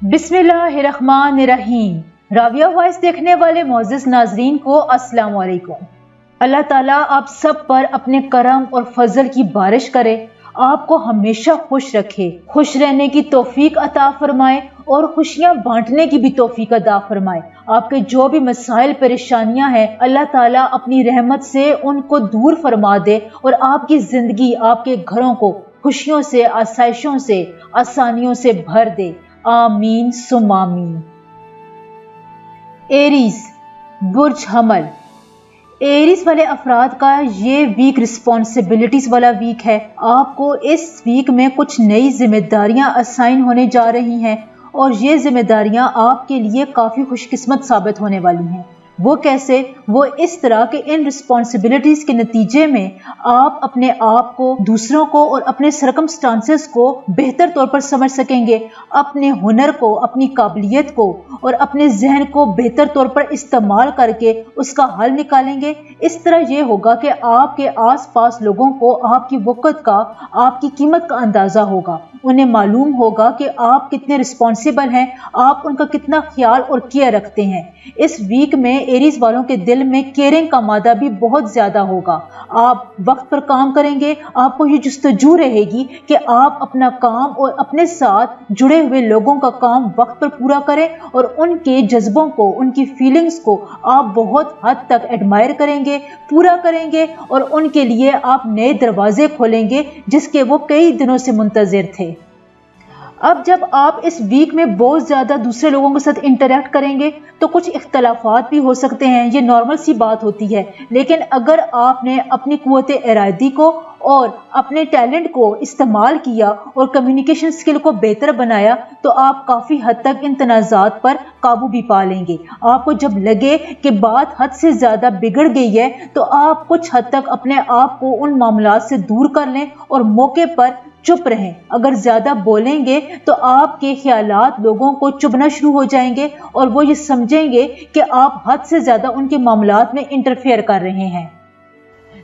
बिस्मिल्लाहिर्रहमानिर्रहीम। राविया वॉइस देखने वाले मोअज़्ज़िज़ नाज़रीन को अस्सलाम वालेकुम। अल्लाह ताला आप सब पर अपने करम और फजल की बारिश करे, आपको हमेशा खुश रखे, खुश रहने की तौफीक अता फरमाए और खुशियां बांटने की भी तौफीक अता फरमाए। आपके जो भी मसाइल परेशानियां हैं, अल्लाह ताला अपनी रहमत से उनको दूर फरमा दे और आपकी जिंदगी, आपके घरों को खुशियों से, आसाइशों से, आसानियों से भर दे। आमीन सुम आमीन। एरीज, बुर्ज हमल। एरीज वाले अफराद का ये वीक रिस्पॉन्सिबिलिटीज वाला वीक है। आपको इस वीक में कुछ नई जिम्मेदारियां असाइन होने जा रही हैं और ये जिम्मेदारियां आपके लिए काफी खुशकिस्मत साबित होने वाली हैं। वो कैसे? वो इस तरह के इन रिस्पॉन्सिबिलिटीज के नतीजे में आप अपने आप को, दूसरों को और अपने सरकमस्टांसेस को बेहतर तौर पर समझ सकेंगे, अपने हुनर को, अपनी काबिलियत को और अपने जहन को बेहतर तौर पर इस्तेमाल करके उसका हल निकालेंगे। इस तरह ये होगा कि आपके आसपास लोगों को आपकी वक़्त का, आपकी कीमत का अंदाजा होगा। उन्हें मालूम होगा कि आप कितने रिस्पॉन्सिबल हैं, आप उनका कितना ख्याल और केयर रखते हैं। इस वीक में एरीज वालों के दिल में केयरिंग का मादा भी बहुत ज्यादा होगा। आप वक्त पर काम करेंगे, आपको ये जुस्तजू रहेगी कि आप अपना काम और अपने साथ जुड़े हुए लोगों का काम वक्त पर पूरा करें और उनके जज्बों को, उनकी फीलिंग्स को आप बहुत हद तक एडमायर करेंगे, पूरा करेंगे और उनके लिए आप नए दरवाजे खोलेंगे जिसके वो कई दिनों से मुंतजिर थे। अब जब आप इस वीक में बहुत ज़्यादा दूसरे लोगों के साथ इंटरेक्ट करेंगे तो कुछ इख्तलाफात भी हो सकते हैं, ये नॉर्मल सी बात होती है। लेकिन अगर आपने अपनी कुव्वते इरादी को और अपने टैलेंट को इस्तेमाल किया और कम्युनिकेशन स्किल को बेहतर बनाया तो आप काफ़ी हद तक इन तनाज़ात पर काबू भी पा लेंगे। आपको जब लगे कि बात हद से ज़्यादा बिगड़ गई है तो आप कुछ हद तक अपने आप को उन मामलात से दूर कर लें और मौके पर चुप रहें। अगर ज्यादा बोलेंगे तो आपके ख्यालात लोगों को चुभना शुरू हो जाएंगे और वो ये समझेंगे कि आप हद से ज्यादा उनके मामलात में इंटरफेयर कर रहे हैं।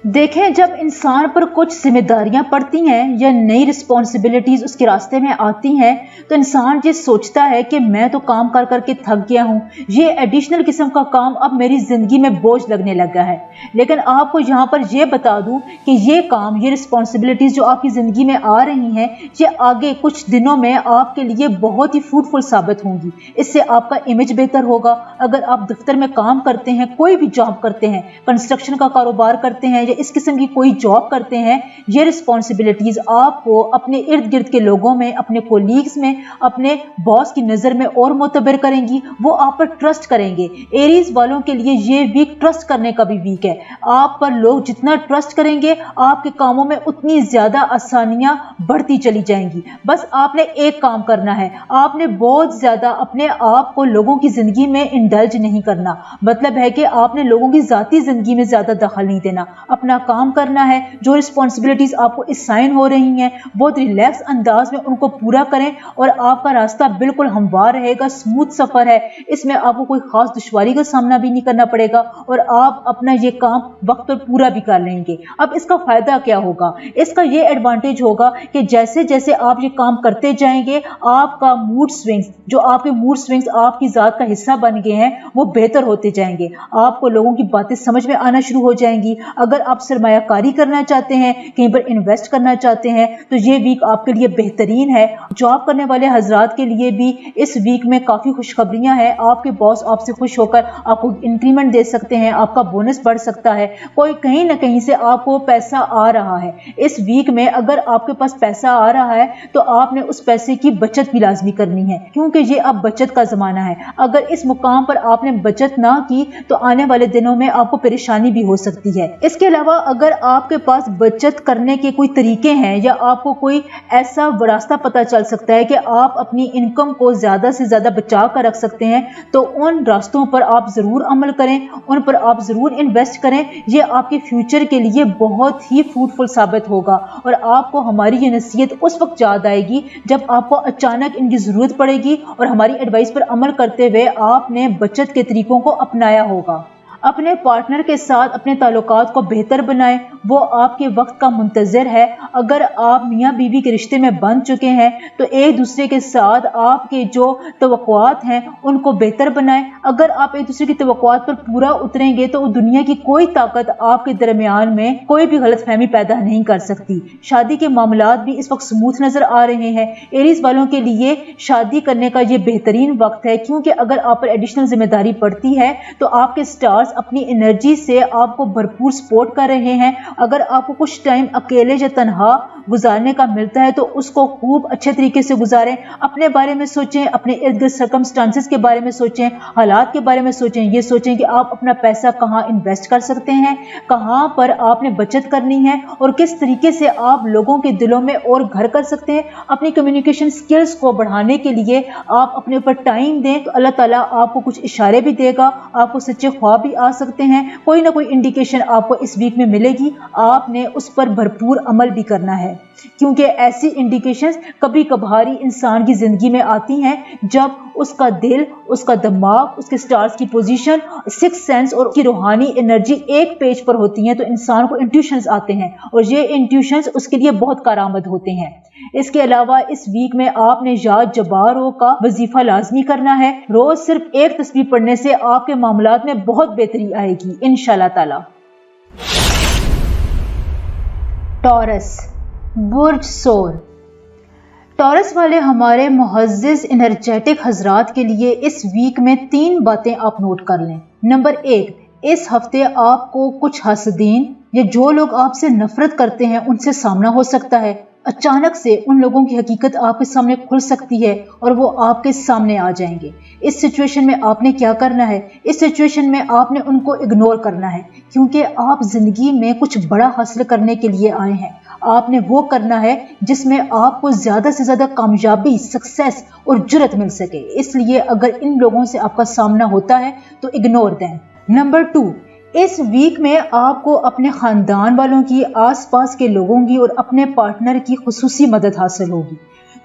देखें, जब इंसान पर कुछ जिम्मेदारियां पड़ती हैं या नई रिस्पॉन्सिबिलिटीज उसके रास्ते में आती हैं तो इंसान ये सोचता है कि मैं तो काम कर करके थक गया हूँ, ये एडिशनल किस्म का काम अब मेरी जिंदगी में बोझ लगने लगा है। लेकिन आपको यहाँ पर यह बता दूं कि ये काम, ये रिस्पॉन्सिबिलिटीज जो आपकी जिंदगी में आ रही हैं, ये आगे कुछ दिनों में आपके लिए बहुत ही फ्रूटफुल साबित होंगी। इससे आपका इमेज बेहतर होगा। अगर आप दफ्तर में काम करते हैं, कोई भी जॉब करते हैं, कंस्ट्रक्शन का कारोबार करते हैं, इस किस्म की कोई जॉब करते हैं, ये रिस्पॉन्सिबिलिटीज आपको अपने इर्द गिर्द के लोगों में, अपने कोलीग्स में, अपने बॉस की नजर में और मोतबर करेंगी। वो आप पर ट्रस्ट करेंगे। एरीज वालों के लिए ये वीक ट्रस्ट करने का भी वीक है। आप पर लोग जितना ट्रस्ट करेंगे, आपके कामों में उतनी ज्यादा आसानियां बढ़ती चली जाएंगी। बस आपने एक काम करना है, आपने बहुत ज्यादा अपने आप को लोगों की जिंदगी में इंडल्ज नहीं करना। मतलब है कि आपने लोगों की जाती जिंदगी में ज्यादा दखल नहीं देना, अपना काम करना है। जो रिस्पॉन्सिबिलिटीज आपको असाइन हो रही हैं बहुत रिलैक्स अंदाज में उनको पूरा करें और आपका रास्ता बिल्कुल हमवार रहेगा, स्मूथ सफर है। इसमें आपको कोई खास दुश्वारी का सामना भी नहीं करना पड़ेगा और आप अपना ये काम वक्त पर पूरा भी कर लेंगे। अब इसका फायदा क्या होगा? इसका ये एडवांटेज होगा कि जैसे जैसे आप ये काम करते जाएंगे, आपका मूड स्विंग्स, जो आपके मूड स्विंग्स आपकी जात का हिस्सा बन गए हैं, वो बेहतर होते जाएंगे। आपको लोगों की बातें समझ में आना शुरू हो जाएंगी। अगर आप सरमायाकारी करना चाहते हैं, कहीं पर इन्वेस्ट करना चाहते हैं तो ये वीक आपके लिए बेहतरीन है। जॉब करने वाले हजरात के लिए भी इस वीक में काफी खुशखबरियां हैं। आपके बॉस आपसे खुश होकर आपको इंक्रीमेंट दे सकते हैं, आपका बोनस बढ़ सकता है, कोई कहीं ना कहीं से आपको पैसा आ रहा है। इस वीक में अगर आपके पास पैसा आ रहा है तो आपने उस पैसे की बचत भी लाजमी करनी है, क्योंकि ये अब बचत का जमाना है। अगर इस मुकाम पर आपने बचत ना की तो आने वाले दिनों में आपको परेशानी भी हो सकती है। इसके अलावा अगर आपके पास बचत करने के कोई तरीके हैं या आपको कोई ऐसा रास्ता पता चल सकता है कि आप अपनी इनकम को ज्यादा से ज्यादा बचा कर रख सकते हैं तो उन रास्तों पर आप जरूर अमल करें, उन पर आप जरूर इन्वेस्ट करें। ये आपके फ्यूचर के लिए बहुत ही फ्रूटफुल साबित होगा और आपको हमारी ये नसीहत उस वक्त याद आएगी जब आपको अचानक इनकी जरूरत पड़ेगी और हमारी एडवाइस पर अमल करते हुए आपने बचत के तरीकों को अपनाया होगा। अपने पार्टनर के साथ अपने ताल्लुकात को बेहतर बनाएं, वो आपके वक्त का मुंतज़िर है। अगर आप मियाँ बीवी के रिश्ते में बंध चुके हैं तो एक दूसरे के साथ आपके जो तवक्कुआत हैं उनको बेहतर बनाएं। अगर आप एक दूसरे की तवक्कुआत पर पूरा उतरेंगे तो दुनिया की कोई ताकत आपके दरमियान में कोई भी गलतफहमी पैदा नहीं कर सकती। शादी के मामलात भी इस वक्त स्मूथ नजर आ रहे हैं। एरीज वालों के लिए शादी करने का ये बेहतरीन वक्त है, क्योंकि अगर आप पर एडिशनल जिम्मेदारी पड़ती है तो आपके स्टार्स अपनी एनर्जी से आपको भरपूर सपोर्ट कर रहे हैं। अगर आपको कुछ टाइम अकेले या तन्हा गुजारने का मिलता है तो उसको खूब अच्छे तरीके से गुजारें। अपने बारे में सोचें, अपने इर्द गिर्द सर्कमस्टांसेस के बारे में सोचें, हालात के बारे में सोचें। ये सोचें कि आप अपना पैसा कहाँ इन्वेस्ट कर सकते हैं, कहाँ पर आपने बचत करनी है और किस तरीके से आप लोगों के दिलों में और घर कर सकते हैं। अपनी कम्युनिकेशन स्किल्स को बढ़ाने के लिए आप अपने ऊपर टाइम दें तो अल्लाह ताला आपको कुछ इशारे भी देगा, आपको सच्चे ख्वाब भी आ सकते हैं। कोई ना कोई इंडिकेशन आपको इस वीक में मिलेगी, आपने उस पर भरपूर अमल भी करना है, क्योंकि ऐसी इंडिकेशंस कभी कभार ही इंसान की जिंदगी में आती हैं जब उसका दिल, उसका दिमाग, उसके स्टार्स की पोजीशन, सिक्स सेंस और उसकी रूहानी एनर्जी एक पेज पर होती हैं तो इंसान को इंट्यूशंस आते हैं और ये इंट्यूशंस उसके लिए बहुत कारआमद होते हैं। इसके अलावा इस वीक में आपने याद जबारों का वजीफा लाजमी करना है। रोज सिर्फ एक तस्बीह पढ़ने से आपके मामलात में बहुत बेहतरी आएगी इंशाल्लाह ताला। टॉरस, बुर्ज सोर। टॉरस वाले हमारे मुअज़्ज़िज़ एनर्जेटिक हजरात के लिए इस वीक में 3 बातें आप नोट कर लें। नंबर 1, इस हफ्ते आपको कुछ हसदीन या जो लोग आपसे नफरत करते हैं उनसे सामना हो सकता है। अचानक से उन लोगों की हकीकत आपके सामने खुल सकती है और वो आपके सामने आ जाएंगे। इस सिचुएशन में आपने क्या करना है? इस सिचुएशन में आपने उनको इग्नोर करना है, क्योंकि आप जिंदगी में कुछ बड़ा हासिल करने के लिए आए हैं। आपने वो करना है जिसमें आपको ज्यादा से ज्यादा कामयाबी, सक्सेस और जुर्रत मिल सके। इसलिए अगर इन लोगों से आपका सामना होता है तो इग्नोर दें। नंबर 2, इस वीक में आपको अपने खानदान वालों की, आसपास के लोगों की और अपने पार्टनर की खुसूसी मदद हासिल होगी।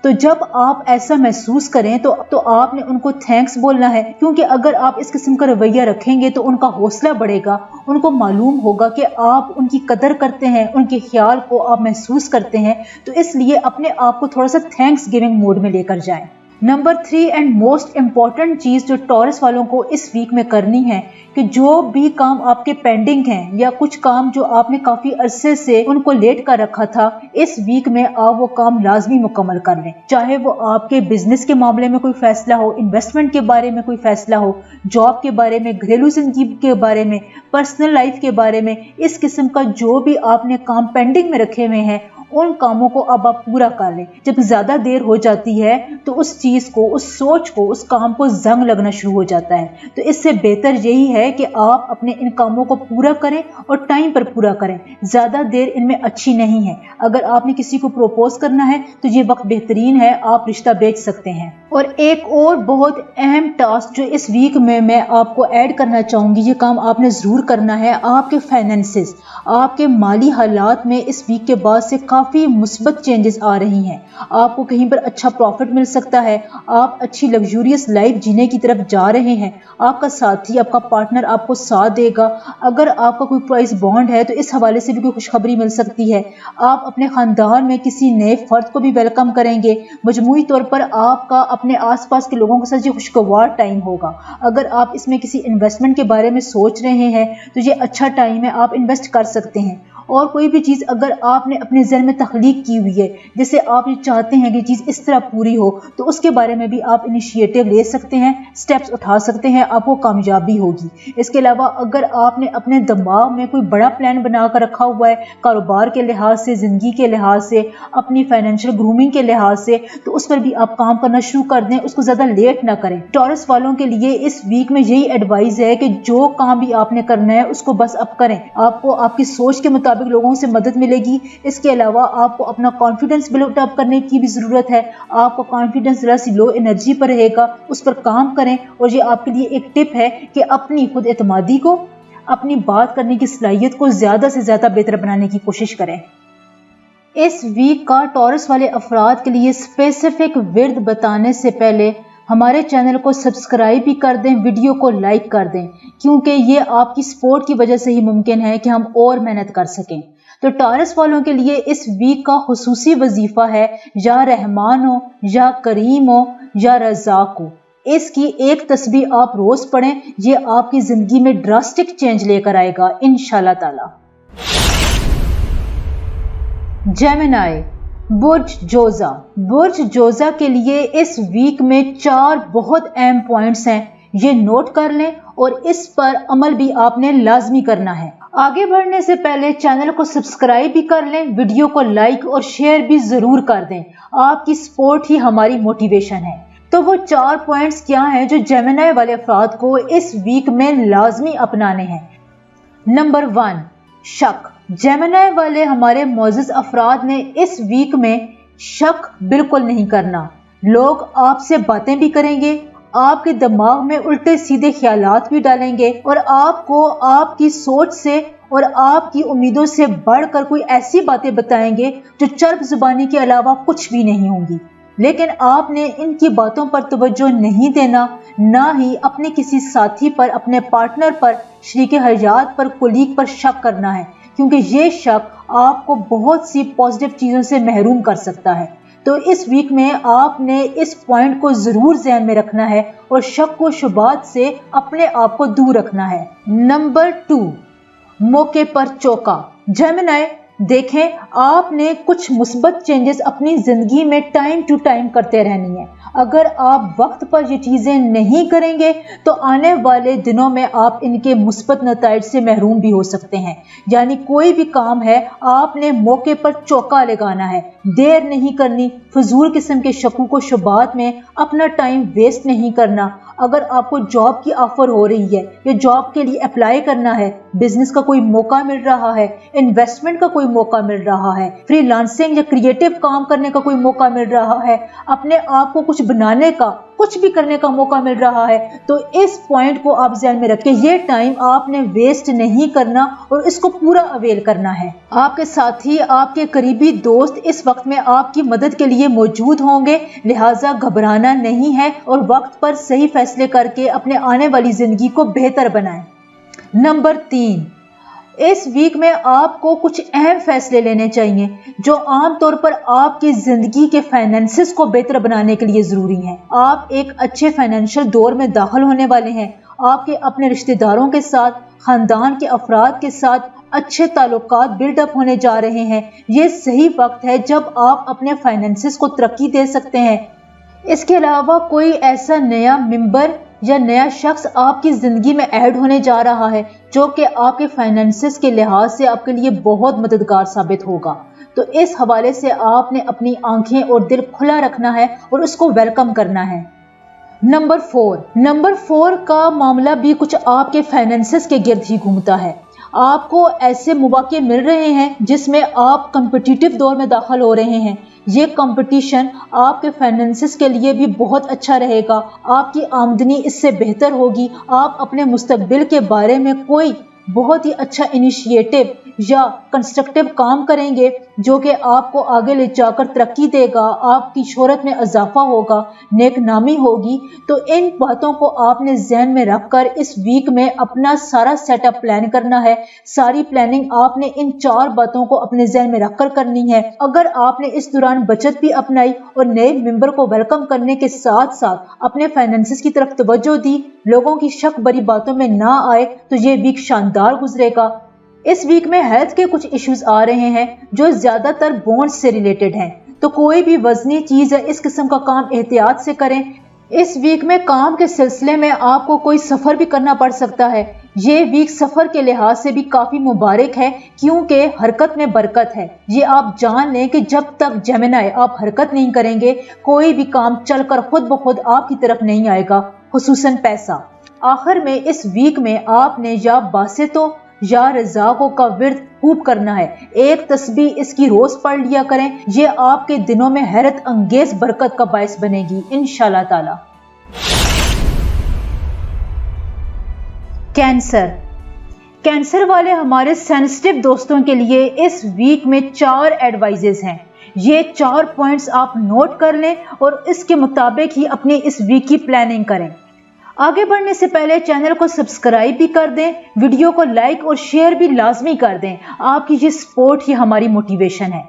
तो जब आप ऐसा महसूस करें तो आपने उनको थैंक्स बोलना है, क्योंकि अगर आप इस किस्म का रवैया रखेंगे तो उनका हौसला बढ़ेगा। उनको मालूम होगा कि आप उनकी कदर करते हैं, उनके ख्याल को आप महसूस करते हैं। तो इसलिए अपने आप को थोड़ा सा थैंक्स गिविंग मोड में लेकर जाएं। नंबर 3 एंड मोस्ट इम्पॉर्टेंट चीज जो टॉरस वालों को इस वीक में करनी है कि जो भी काम आपके पेंडिंग हैं या कुछ काम जो आपने काफी अरसे से उनको लेट कर रखा था, इस वीक में आप वो काम लाजमी मुकम्मल कर लें। चाहे वो आपके बिजनेस के मामले में कोई फैसला हो, इन्वेस्टमेंट के बारे में कोई फैसला हो, जॉब के बारे में, घरेलू जिंदगी के बारे में, पर्सनल लाइफ के बारे में, इस किस्म का जो भी आपने काम पेंडिंग में रखे हुए हैं उन कामों को अब आप पूरा कर लें। जब ज्यादा देर हो जाती है तो उस चीज को, उस सोच को, उस काम को जंग लगना शुरू हो जाता है। तो इससे बेहतर यही है कि आप अपने इन कामों को पूरा करें और टाइम पर पूरा करें। ज्यादा देर इनमें अच्छी नहीं है। अगर आपने किसी को प्रपोज करना है तो ये वक्त बेहतरीन है, आप रिश्ता बेच सकते हैं। और एक और बहुत अहम टास्क जो इस वीक में मैं आपको ऐड करना चाहूंगी, ये काम आपने जरूर करना है। आपके फाइनेंसेस, आपके माली हालात में इस वीक के बाद से काफी मुस्बत चेंजेस आ रही हैं। आपको कहीं पर अच्छा प्रॉफिट मिल सकता है, आप अच्छी लग्जूरियस लाइफ जीने की तरफ जा रहे हैं। आपका साथी, आपका पार्टनर आपको साथ देगा। अगर आपका कोई प्राइस बॉन्ड है तो इस हवाले से भी कोई खुशखबरी मिल सकती है। आप अपने खानदान में किसी नए फर्द को भी वेलकम करेंगे। मजमूई तौर पर आपका अपने आसपास के लोगों के साथ ये खुशगवार टाइम होगा। अगर आप इसमें किसी इन्वेस्टमेंट के बारे में सोच रहे हैं तो ये अच्छा टाइम है, आप इन्वेस्ट कर सकते हैं। और कोई भी चीज़ अगर आपने अपने ज़हन में तख्लीक की हुई है, जैसे आप ये चाहते हैं कि चीज़ इस तरह पूरी हो, तो उसके बारे में भी आप इनिशिएटिव ले सकते हैं, स्टेप्स उठा सकते हैं, आपको कामयाबी होगी। इसके अलावा अगर आपने अपने दिमाग में कोई बड़ा प्लान बना कर रखा हुआ है, कारोबार के लिहाज से, ज़िंदगी के लिहाज से, अपनी फाइनेंशियल ग्रूमिंग के लिहाज से, तो उस पर भी आप काम करना शुरू कर दें, उसको ज़्यादा लेट ना करें। टॉरस वालों के लिए इस वीक में यही एडवाइस है कि जो काम भी आपने करना है उसको बस अब करें। आपको आपकी सोच के मुताबिक लोगों से मदद मिलेगी। इसके अलावा आपको अपना कॉन्फिडेंस बिल्ड अप करने की भी जरूरत है। आपका कॉन्फिडेंस जरा सी लो एनर्जी पर रहेगा, उस पर काम करें। और ये आपके लिए एक टिप है कि अपनी खुद एतमादी को, अपनी बात करने की सलाहियत को ज्यादा से ज्यादा बेहतर बनाने की कोशिश करें। इस वीक का टॉरस वाले अफराद के लिए स्पेसिफिक विर्द बताने से पहले हमारे चैनल को सब्सक्राइब भी कर दें, वीडियो को लाइक कर दें, क्योंकि ये आपकी सपोर्ट की वजह से ही मुमकिन है कि हम और मेहनत कर सकें। तो टॉरस वालों के लिए इस वीक का खुसूसी वजीफा है, या रहमान हो, या करीम हो, या रज़ाक हो, इसकी एक तस्बीह आप रोज पढ़ें। ये आपकी जिंदगी में ड्रास्टिक चेंज लेकर आएगा इंशाल्लाह ताला। जेमिनी, बुर्ज जोजा। बुर्ज जोजा के लिए इस वीक में 4 बहुत अहम पॉइंट्स हैं, ये नोट कर लें और इस पर अमल भी आपने लाजमी करना है। आगे बढ़ने से पहले चैनल को सब्सक्राइब भी कर लें, वीडियो को लाइक और शेयर भी जरूर कर दें। आपकी सपोर्ट ही हमारी मोटिवेशन है। तो वो 4 पॉइंट्स क्या हैं जो जेमिनी वाले अफराद को इस वीक में लाजमी अपनाने हैं। नंबर 1, शक। जेमिनी वाले हमारे मोअज़्ज़ज़ अफराद ने इस वीक में शक बिल्कुल नहीं करना। लोग आपसे बातें भी करेंगे, आपके दिमाग में उल्टे सीधे ख्यालात भी डालेंगे और आपको आपकी सोच से और आपकी उम्मीदों से बढ़कर कोई ऐसी बातें बताएंगे जो चर्ब जुबानी के अलावा कुछ भी नहीं होंगी। लेकिन आपने इनकी बातों पर तवज्जो नहीं देना, ना ही अपने किसी साथी पर, अपने पार्टनर पर, शरीके हयात पर, कुलीग पर शक करना है, क्योंकि ये शक आपको बहुत सी पॉजिटिव चीज़ों से महरूम कर सकता है। तो इस वीक में आपने इस पॉइंट को जरूर ध्यान में रखना है और शक व शुबात से अपने आप को दूर रखना है। नंबर 2, मौके पर चौका। जेमिनी, देखें, आपने कुछ मुस्बत चेंजेस अपनी जिंदगी में टाइम टू टाइम करते रहनी है। अगर आप वक्त पर ये चीजें नहीं करेंगे तो आने वाले दिनों में आप इनके मुस्बत नताइज से महरूम भी हो सकते हैं। यानी कोई भी काम है आपने मौके पर चौका लगाना है, देर नहीं करनी, फजूल किस्म के शकों को शुबात में अपना टाइम वेस्ट नहीं करना। अगर आपको जॉब की ऑफर हो रही है या जॉब के लिए अप्लाई करना है, बिजनेस का कोई मौका मिल रहा है, इन्वेस्टमेंट का कोई मौका मिल रहा है, फ्रीलांसिंग या क्रिएटिव काम करने का कोई मौका मिल रहा है, अपने आप को कुछ बनाने का, कुछ भी करने का मौका मिल रहा है, तो इस पॉइंट को आप ध्यान में रखें। ये टाइम आपने वेस्ट नहीं करना और इसको पूरा अवेल करना है। आपके साथी, आपके करीबी दोस्त इस वक्त में आपकी मदद के लिए मौजूद होंगे, लिहाजा घबराना नहीं है और वक्त पर सही फैसले करके अपने आने वाली जिंदगी को बेहतर बनाएं। नंबर 3, इस वीक में आपको कुछ अहम फैसले लेने चाहिए जो आम तौर पर आपकी जिंदगी के फाइनेंसेस को बेहतर बनाने के लिए जरूरी हैं। आप एक अच्छे फाइनेंशियल दौर में दाखिल होने वाले हैं। आपके अपने रिश्तेदारों के साथ, खानदान के अफराद के साथ अच्छे ताल्लुकात बिल्डअप होने जा रहे हैं। ये सही वक्त है जब आप अपने फाइनेंसेस को तरक्की दे सकते हैं। इसके अलावा कोई ऐसा नया मेंबर या नया शख्स आपकी जिंदगी में ऐड होने जा रहा है जो कि आपके फाइनेंसेस के लिहाज से आपके लिए बहुत मददगार साबित होगा। तो इस हवाले से आपने अपनी आंखें और दिल खुला रखना है और उसको वेलकम करना है। नंबर 4 का मामला भी कुछ आपके फाइनेंसेस के गिर्द ही घूमता है। आपको ऐसे मौके मिल रहे हैं जिसमें आप कॉम्पिटिटिव दौर में दाखिल हो रहे हैं। ये कंपटीशन आपके फाइनेंसेस के लिए भी बहुत अच्छा रहेगा। आपकी आमदनी इससे बेहतर होगी। आप अपने मुस्तकबिल के बारे में कोई बहुत ही अच्छा इनिशिएटिव या कंस्ट्रक्टिव काम करेंगे जो कि आपको आगे ले जाकर तरक्की देगा, आपकी शोहरत में इजाफा होगा, नेक नामी होगी। तो इन बातों को आपने ज़हन में रखकर इस वीक में अपना सारा सेटअप प्लान करना है। सारी प्लानिंग आपने इन 4 बातों को अपने ज़हन में रखकर करनी है। अगर आपने इस दौरान बचत भी अपनाई और नए मेंबर को वेलकम करने के साथ साथ अपने फाइनेंसेस की तरफ तवज्जो दी, लोगों की शक भरी बातों में ना आए, तो ये वीक शानदार गुजरेगा। इस वीक में हेल्थ के कुछ इश्यूज आ रहे हैं जो ज्यादातर बोन्स से रिलेटेड हैं, तो कोई भी वजनी चीज है इस किस्म का काम एहतियात से करें। इस वीक में काम के सिलसिले में आपको कोई सफर भी करना पड़ सकता है। ये वीक सफर के लिहाज से भी काफी मुबारक है क्योंकि हरकत में बरकत है। ये आप जान लें कि जब तक जेमिनी आप हरकत नहीं करेंगे, कोई भी काम चलकर खुद ब खुद आपकी तरफ नहीं आएगा, खुसूसन पैसा। आखिर में इस वीक में आपने या बासितो या रज़ाकों का विर्द खूब करना है। एक तस्बीह इसकी रोज पढ़ लिया करें। ये आपके दिनों में हैरत अंगेज बरकत का बायस बनेगी इंशाल्लाह ताला। कैंसर वाले हमारे सेंसिटिव दोस्तों के लिए इस वीक में 4 एडवाइजेस हैं। ये 4 पॉइंट्स आप नोट कर लें और इसके मुताबिक ही अपनी इस वीक की प्लानिंग करें। आगे बढ़ने से पहले चैनल को सब्सक्राइब भी कर दें, वीडियो को लाइक और शेयर भी लाजमी कर दें। आपकी ये सपोर्ट ही हमारी मोटिवेशन है।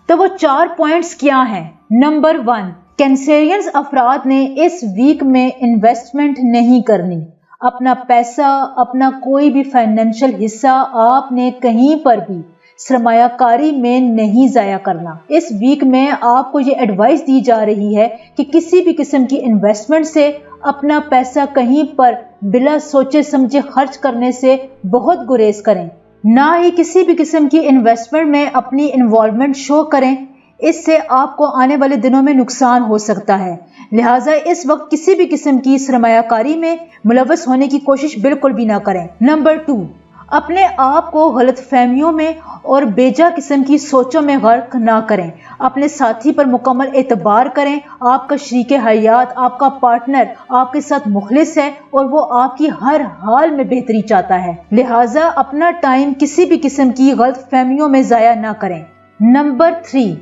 तो वो 4 पॉइंट्स क्या हैं? नंबर 1, कैंसेरियंस अफराद ने इस वीक में इन्वेस्टमेंट नहीं करनी। अपना पैसा, अपना कोई भी फाइनेंशियल हिस्सा आपने कहीं पर भी सरमायाकारी में नहीं जाया करना। इस वीक में आपको ये एडवाइस दी जा रही है कि किसी भी किस्म की इन्वेस्टमेंट से, अपना पैसा कहीं पर बिना सोचे समझे खर्च करने से बहुत गुरेज करें। ना ही किसी भी किस्म की इन्वेस्टमेंट में अपनी इन्वॉल्वमेंट शो करें, इससे आपको आने वाले दिनों में नुकसान हो सकता है। लिहाजा इस वक्त किसी भी किस्म की सरमायाकारी में मुलव्वस होने की कोशिश बिल्कुल भी ना करें। नंबर 2, अपने आप को गलत फहमियों में और बेजा किस्म की सोचों में गर्क ना करें। अपने साथी पर मुकम्मल एतबार करें। आपका शरीके हयात, आपका पार्टनर आपके साथ मुखलिस है और वो आपकी हर हाल में बेहतरी चाहता है। लिहाजा अपना टाइम किसी भी किस्म की गलत फहमियों में ज़ाया ना करें। नंबर 3,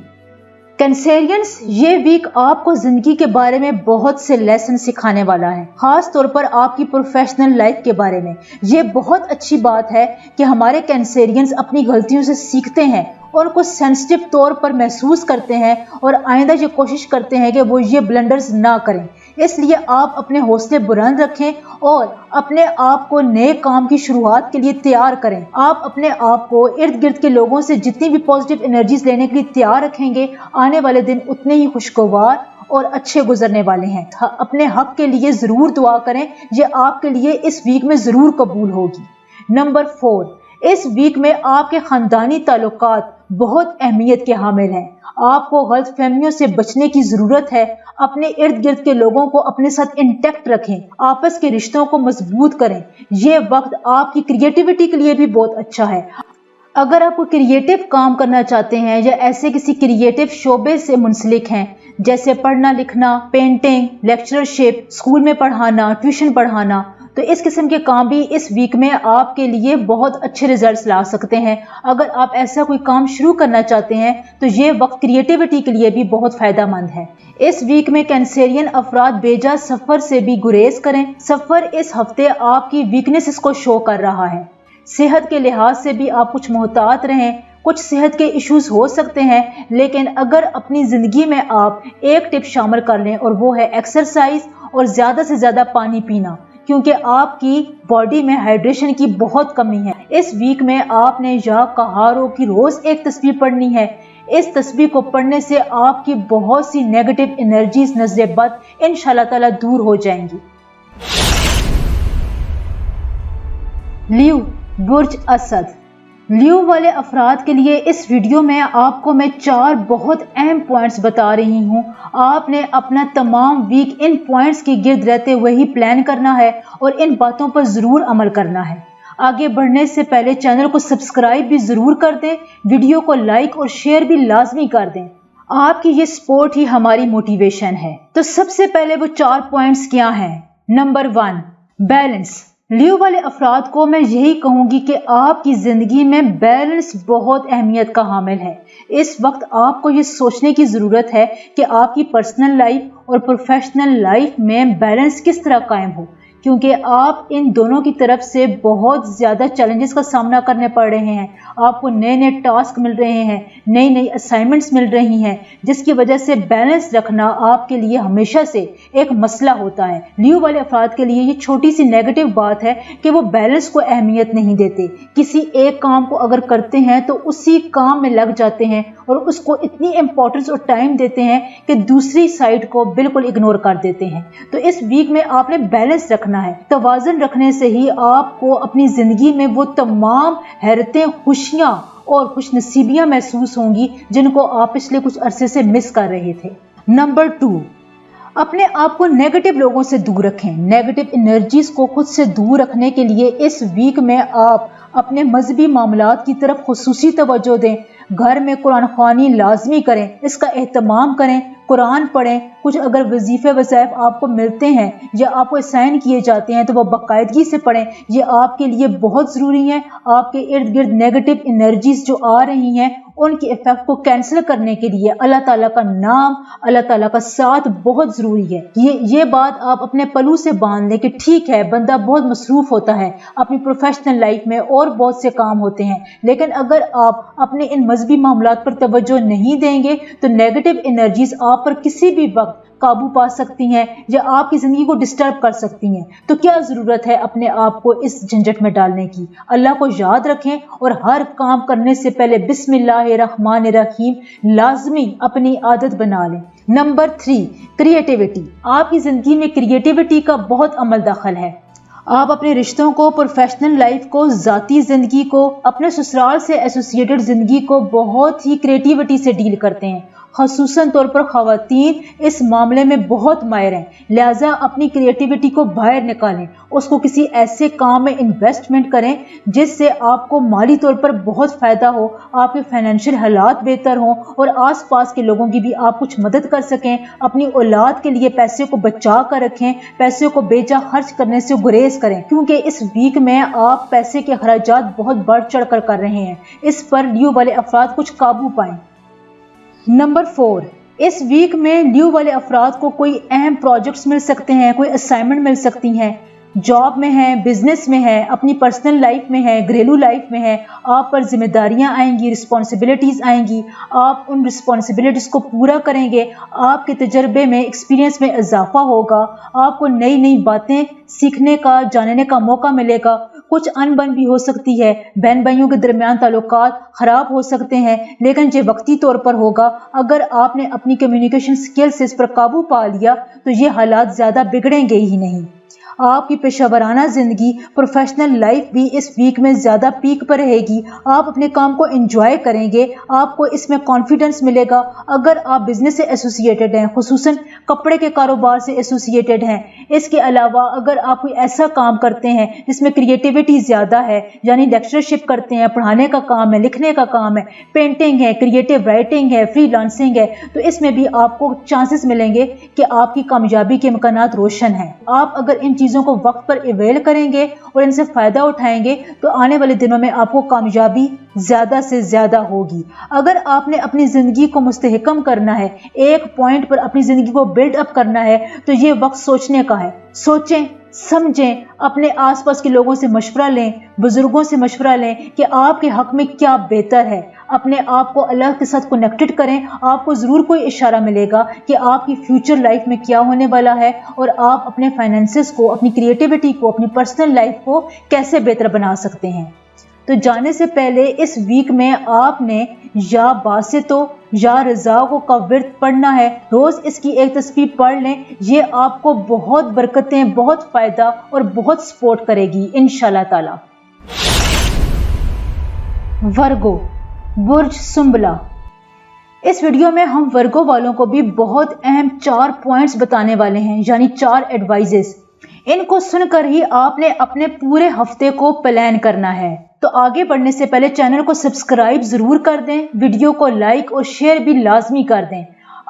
कैंसेरियंस, ये वीक आपको जिंदगी के बारे में बहुत से लेसन सिखाने वाला है, खास तौर पर आपकी प्रोफेशनल लाइफ के बारे में। ये बहुत अच्छी बात है कि हमारे कैंसेरियंस अपनी गलतियों से सीखते हैं और उनको सेंसिटिव तौर पर महसूस करते हैं और आइंदा ये कोशिश करते हैं कि वो ये ब्लंडर्स ना करें। इसलिए आप अपने हौसले बुलंद रखें और अपने आप को नए काम की शुरुआत के लिए तैयार करें। आप अपने आप को इर्द गिर्द के लोगों से जितनी भी पॉजिटिव एनर्जीज लेने के लिए तैयार रखेंगे, आने वाले दिन उतने ही खुशगवार और अच्छे गुजरने वाले हैं। अपने हक के लिए जरूर दुआ करें, ये आपके लिए इस वीक में जरूर कबूल होगी। नंबर 4, इस वीक में आपके खानदानी ताल्लुकात बहुत अहमियत के हामिल हैं। आपको गलत फहमियों से बचने की जरूरत है। अपने इर्द गिर्द के लोगों को अपने साथ इंटैक्ट रखें, आपस के रिश्तों को मजबूत करें। ये वक्त आपकी क्रिएटिविटी के लिए भी बहुत अच्छा है। अगर आप कोई क्रिएटिव काम करना चाहते हैं या ऐसे किसी क्रिएटिव शोबे से मुंसलिक हैं, जैसे पढ़ना लिखना, पेंटिंग, लेक्चरशिप, स्कूल में पढ़ाना, ट्यूशन पढ़ाना, तो इस किस्म के काम भी इस वीक में आपके लिए बहुत अच्छे रिजल्ट्स ला सकते हैं। अगर आप ऐसा कोई काम शुरू करना चाहते हैं तो ये वक्त क्रिएटिविटी के लिए भी बहुत फायदेमंद है। इस वीक में कैंसेरियन अफराद बेजा सफर से भी गुरेज करें। सफर इस हफ्ते आपकी वीकनेसेस को शो कर रहा है। सेहत के लिहाज से भी आप कुछ मोहतात रहें। कुछ सेहत के इश्यूज हो सकते हैं, लेकिन अगर अपनी जिंदगी में आप एक टिप शामिल कर लें और वो है एक्सरसाइज और ज्यादा से ज्यादा पानी पीना, क्योंकि आपकी बॉडी में हाइड्रेशन की बहुत कमी है। इस वीक में आपने या कहारों की रोज एक तस्बीह पढ़नी है। इस तस्बीह को पढ़ने से आपकी बहुत सी नेगेटिव एनर्जीज नज़र बद इंशाअल्लाह ताला दूर हो जाएंगी। लियो, बुर्ज असद। लियो वाले अफराद के लिए इस वीडियो में आपको मैं 4 बहुत अहम पॉइंट्स बता रही हूँ। आपने अपना तमाम वीक इन पॉइंट्स के गिर्द रहते हुए ही प्लान करना है और इन बातों पर जरूर अमल करना है। आगे बढ़ने से पहले चैनल को सब्सक्राइब भी जरूर कर दें, वीडियो को लाइक और शेयर भी लाजमी कर दें। आपकी ये सपोर्ट ही हमारी मोटिवेशन है। तो सबसे पहले वो 4 पॉइंट्स क्या हैं? Number 1, balance. लियो वाले अफराद को मैं यही कहूंगी कि आपकी जिंदगी में बैलेंस बहुत अहमियत का हामिल है। इस वक्त आपको ये सोचने की जरूरत है कि आपकी पर्सनल लाइफ और प्रोफेशनल लाइफ में बैलेंस किस तरह कायम हो, क्योंकि आप इन दोनों की तरफ से बहुत ज्यादा चैलेंजेस का सामना करने पड़ रहे हैं। आपको नए नए टास्क मिल रहे हैं, नई नई असाइनमेंट्स मिल रही हैं, जिसकी वजह से बैलेंस रखना आपके लिए हमेशा से एक मसला होता है। लियो वाले अफराद के लिए ये छोटी सी नेगेटिव बात है कि वो बैलेंस को अहमियत नहीं देते। किसी एक काम को अगर करते हैं तो उसी काम में लग जाते हैं और उसको इतनी इंपॉर्टेंस और टाइम देते हैं कि दूसरी साइड को बिल्कुल इग्नोर कर देते हैं। तो इस वीक में आपने बैलेंस रखना है। तवाज़ुन रखने से ही आपको अपनी जिंदगी में वो तमाम हैरतें, खुशियां और खुशनसीबियां महसूस होंगी जिनको आप पिछले कुछ अरसे से मिस कर रहे थे। नंबर 2, अपने आप को नेगेटिव लोगों से दूर रखें। नेगेटिव एनर्जीज को खुद से दूर रखने के लिए इस वीक में आप अपने मजहबी मामलात की तरफ खुसूसी तवज्जो दें। घर में कुरान ख्वानी लाजमी करें, इसका एहतमाम करें। कुरान पढ़ें। कुछ अगर वजीफे वज़ाइफ आपको मिलते हैं या आपको असाइन किए जाते हैं तो वो बाकायदगी से पढ़ें। ये आपके लिए बहुत ज़रूरी है। आपके इर्द गिर्द नेगेटिव एनर्जीज जो आ रही हैं उनके इफेक्ट को कैंसिल करने के लिए अल्लाह ताला का नाम, अल्लाह ताला का साथ बहुत ज़रूरी है। ये बात आप अपने पलू से बांध लें कि ठीक है, बंदा बहुत मसरूफ़ होता है, अपनी प्रोफेशनल लाइफ में और बहुत से काम होते हैं, लेकिन अगर आप अपने इन मजहबी मामलात पर तवज्जो नहीं देंगे तो नेगेटिव एनर्जीज आप पर किसी भी वक्त काबू पा सकती हैं या आपकी ज़िंदगी को डिस्टर्ब कर सकती हैं। तो क्या ज़रूरत है अपने आप को इस झंझट में डालने की। अल्लाह को याद रखें और हर काम करने से पहले बिस्मिल्लाहिर्रहमानिर्रहीम लाजमी अपनी आदत बना लें। Number 3, creativity. आपकी ज़िंदगी में क्रिएटिविटी का बहुत अमल दखल है। आप अपने रिश्तों को, प्रोफेशनल लाइफ को, ज़ाती ज़िंदगी को, अपने ससुराल से एसोसिएटेड ज़िंदगी को बहुत ही क्रिएटिविटी से डील करते हैं। ख़ुसूसन तौर पर ख़वातीन इस मामले में बहुत माहिर हैं, लिहाजा अपनी क्रिएटिविटी को बाहर निकालें, उसको किसी ऐसे काम में इन्वेस्टमेंट करें जिससे आपको माली तौर पर बहुत फ़ायदा हो, आपके फाइनेंशियल हालात बेहतर हों और आसपास के लोगों की भी आप कुछ मदद कर सकें। अपनी औलाद के लिए पैसे को बचा कर रखें, पैसे को बेजा खर्च करने से गुरेज करें, क्योंकि इस वीक में आप पैसे के खर्चात बहुत बढ़ चढ़ कर रहे हैं। इस पर ल्यू वाले अफराद कुछ काबू पाएं। नंबर 4, इस वीक में ल्यू वाले अफराद को कोई अहम प्रोजेक्ट्स मिल सकते हैं, कोई असाइनमेंट मिल सकती हैं, जॉब में है, बिजनेस में है, अपनी पर्सनल लाइफ में है, घरेलू लाइफ में है। आप पर जिम्मेदारियां आएंगी, रिस्पॉन्सिबिलिटीज़ आएंगी, आप उन रिस्पॉन्सिबिलिटीज़ को पूरा करेंगे, आपके तजर्बे में, एक्सपीरियंस में इजाफा होगा, आपको नई नई बातें सीखने का, जानने का मौका मिलेगा। कुछ अनबन भी हो सकती है, बहन भाइयों के दरमियान ताल्लुकात खराब हो सकते हैं, लेकिन ये वक्ती तौर पर होगा। अगर आपने अपनी कम्युनिकेशन स्किल से इस पर काबू पा लिया तो ये हालात ज़्यादा बिगड़ेंगे ही नहीं। आपकी पेशावराना ज़िंदगी, प्रोफेशनल लाइफ भी इस वीक में ज़्यादा पीक पर रहेगी। आप अपने काम को एंजॉय करेंगे, आपको इसमें कॉन्फिडेंस मिलेगा। अगर आप बिजनेस से एसोसिएटेड हैं, खुसूसन कपड़े के कारोबार से एसोसिएटेड हैं, इसके अलावा अगर आप कोई ऐसा काम करते हैं जिसमें क्रिएटिविटी ज़्यादा है, यानी लेक्चरशिप करते हैं, पढ़ाने का काम है, लिखने का काम है, पेंटिंग है, क्रिएटिव राइटिंग है, फ्रीलांसिंग है, तो इसमें भी आपको चांसेस मिलेंगे कि आपकी कामयाबी के इम्कानात रोशन हैं। आप अगर इन चीज़ों को वक्त पर अवेल करेंगे और इनसे फ़ायदा उठाएंगे तो आने वाले दिनों में आपको कामयाबी ज़्यादा से ज़्यादा होगी। अगर आपने अपनी ज़िंदगी को मुस्तहकम करना है, एक पॉइंट पर अपनी ज़िंदगी को बिल्ड अप करना है, तो ये वक्त सोचने का है। सोचें, समझें, अपने आसपास के लोगों से मशवरा लें, बुजुर्गों से मशवरा लें कि आपके हक में क्या बेहतर है। अपने आप को अल्लाह के साथ कनेक्टेड करें, आपको ज़रूर कोई इशारा मिलेगा कि आपकी फ्यूचर लाइफ में क्या होने वाला है और आप अपने फाइनेंसेस को, अपनी क्रिएटिविटी को, अपनी पर्सनल लाइफ को कैसे बेहतर बना सकते हैं। तो जाने से पहले इस वीक में आपने या बासितो या रज़ाओं का विर्द पढ़ना है। रोज़ इसकी एक तस्बीह पढ़ लें, ये आपको बहुत बरकतें, बहुत फ़ायदा और बहुत सपोर्ट करेगी इंशाल्लाह ताला। वर्गो, बुर्ज सुंबला। इस वीडियो में हम वर्गो वालों को भी बहुत अहम 4 पॉइंट्स बताने वाले हैं, यानी 4 एडवाइजेस। इनको सुनकर ही आपने अपने पूरे हफ्ते को प्लान करना है। तो आगे बढ़ने से पहले चैनल को सब्सक्राइब जरूर कर दें, वीडियो को लाइक और शेयर भी लाजमी कर दें।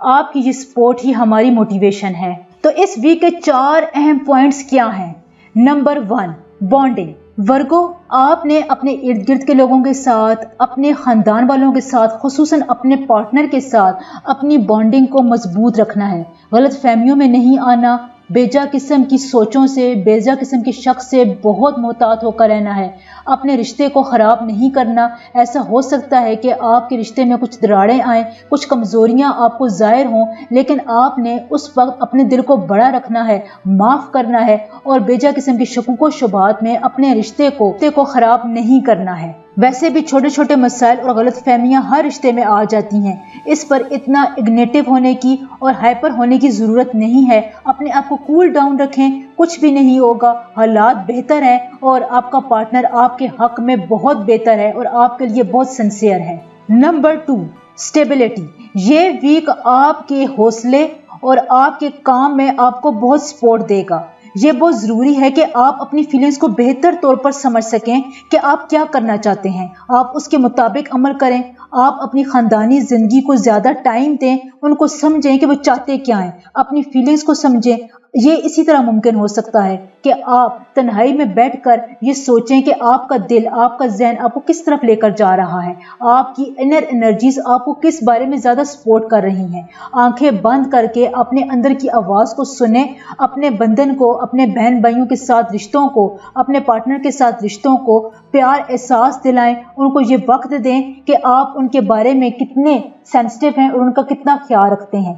आपकी ये सपोर्ट ही हमारी मोटिवेशन है। तो इस वीक के 4 अहम पॉइंट्स क्या हैं? Number 1, bonding. वर्गो, आपने अपने इर्द गिर्द के लोगों के साथ, अपने ख़ानदान वालों के साथ, खुसूसन अपने पार्टनर के साथ अपनी बॉन्डिंग को मजबूत रखना है। गलत फहमियों में नहीं आना, बेजा किस्म की सोचों से, बेजा किस्म के शख्स से बहुत मोहतात होकर रहना है। अपने रिश्ते को ख़राब नहीं करना। ऐसा हो सकता है कि आपके रिश्ते में कुछ दरारें आएँ, कुछ कमज़ोरियाँ आपको ज़ाहिर हों, लेकिन आपने उस वक्त अपने दिल को बड़ा रखना है, माफ़ करना है और बेजा किस्म के शकूक व शुबहात में अपने रिश्ते को ख़राब नहीं करना है। वैसे भी छोटे छोटे मसाइल और गलत फहमियाँ हर रिश्ते में आ जाती हैं। इस पर इतना इग्नेटिव होने की और हाइपर होने की ज़रूरत नहीं है। अपने आप को कूल डाउन रखें, कुछ भी नहीं होगा, हालात बेहतर हैं और आपका पार्टनर आपके हक में बहुत बेहतर है और आपके लिए बहुत सिंसियर है। Number 2, stability. ये वीक आपके हौसले और आपके काम में आपको बहुत सपोर्ट देगा। یہ بہت ضروری ہے کہ آپ اپنی فیلنگز کو بہتر طور پر سمجھ سکیں کہ آپ کیا کرنا چاہتے ہیں، آپ اس کے مطابق عمل کریں۔ آپ اپنی خاندانی زندگی کو زیادہ ٹائم دیں، ان کو سمجھیں کہ وہ چاہتے کیا ہیں، اپنی فیلنگز کو سمجھیں۔ یہ اسی طرح ممکن ہو سکتا ہے کہ آپ تنہائی میں بیٹھ کر یہ سوچیں کہ آپ کا دل، آپ کا ذہن آپ کو کس طرف لے کر جا رہا ہے، آپ کی انر انرجیز آپ کو کس بارے میں زیادہ سپورٹ کر رہی ہیں۔ آنکھیں بند کر کے اپنے اندر کی آواز کو سنیں، اپنے بندن کو، اپنے بہن بھائیوں کے ساتھ رشتوں کو، اپنے پارٹنر کے ساتھ رشتوں کو پیار احساس دلائیں، ان کو یہ وقت دیں کہ آپ ان کے بارے میں کتنے سینسٹیو ہیں اور ان کا کتنا خیال رکھتے ہیں۔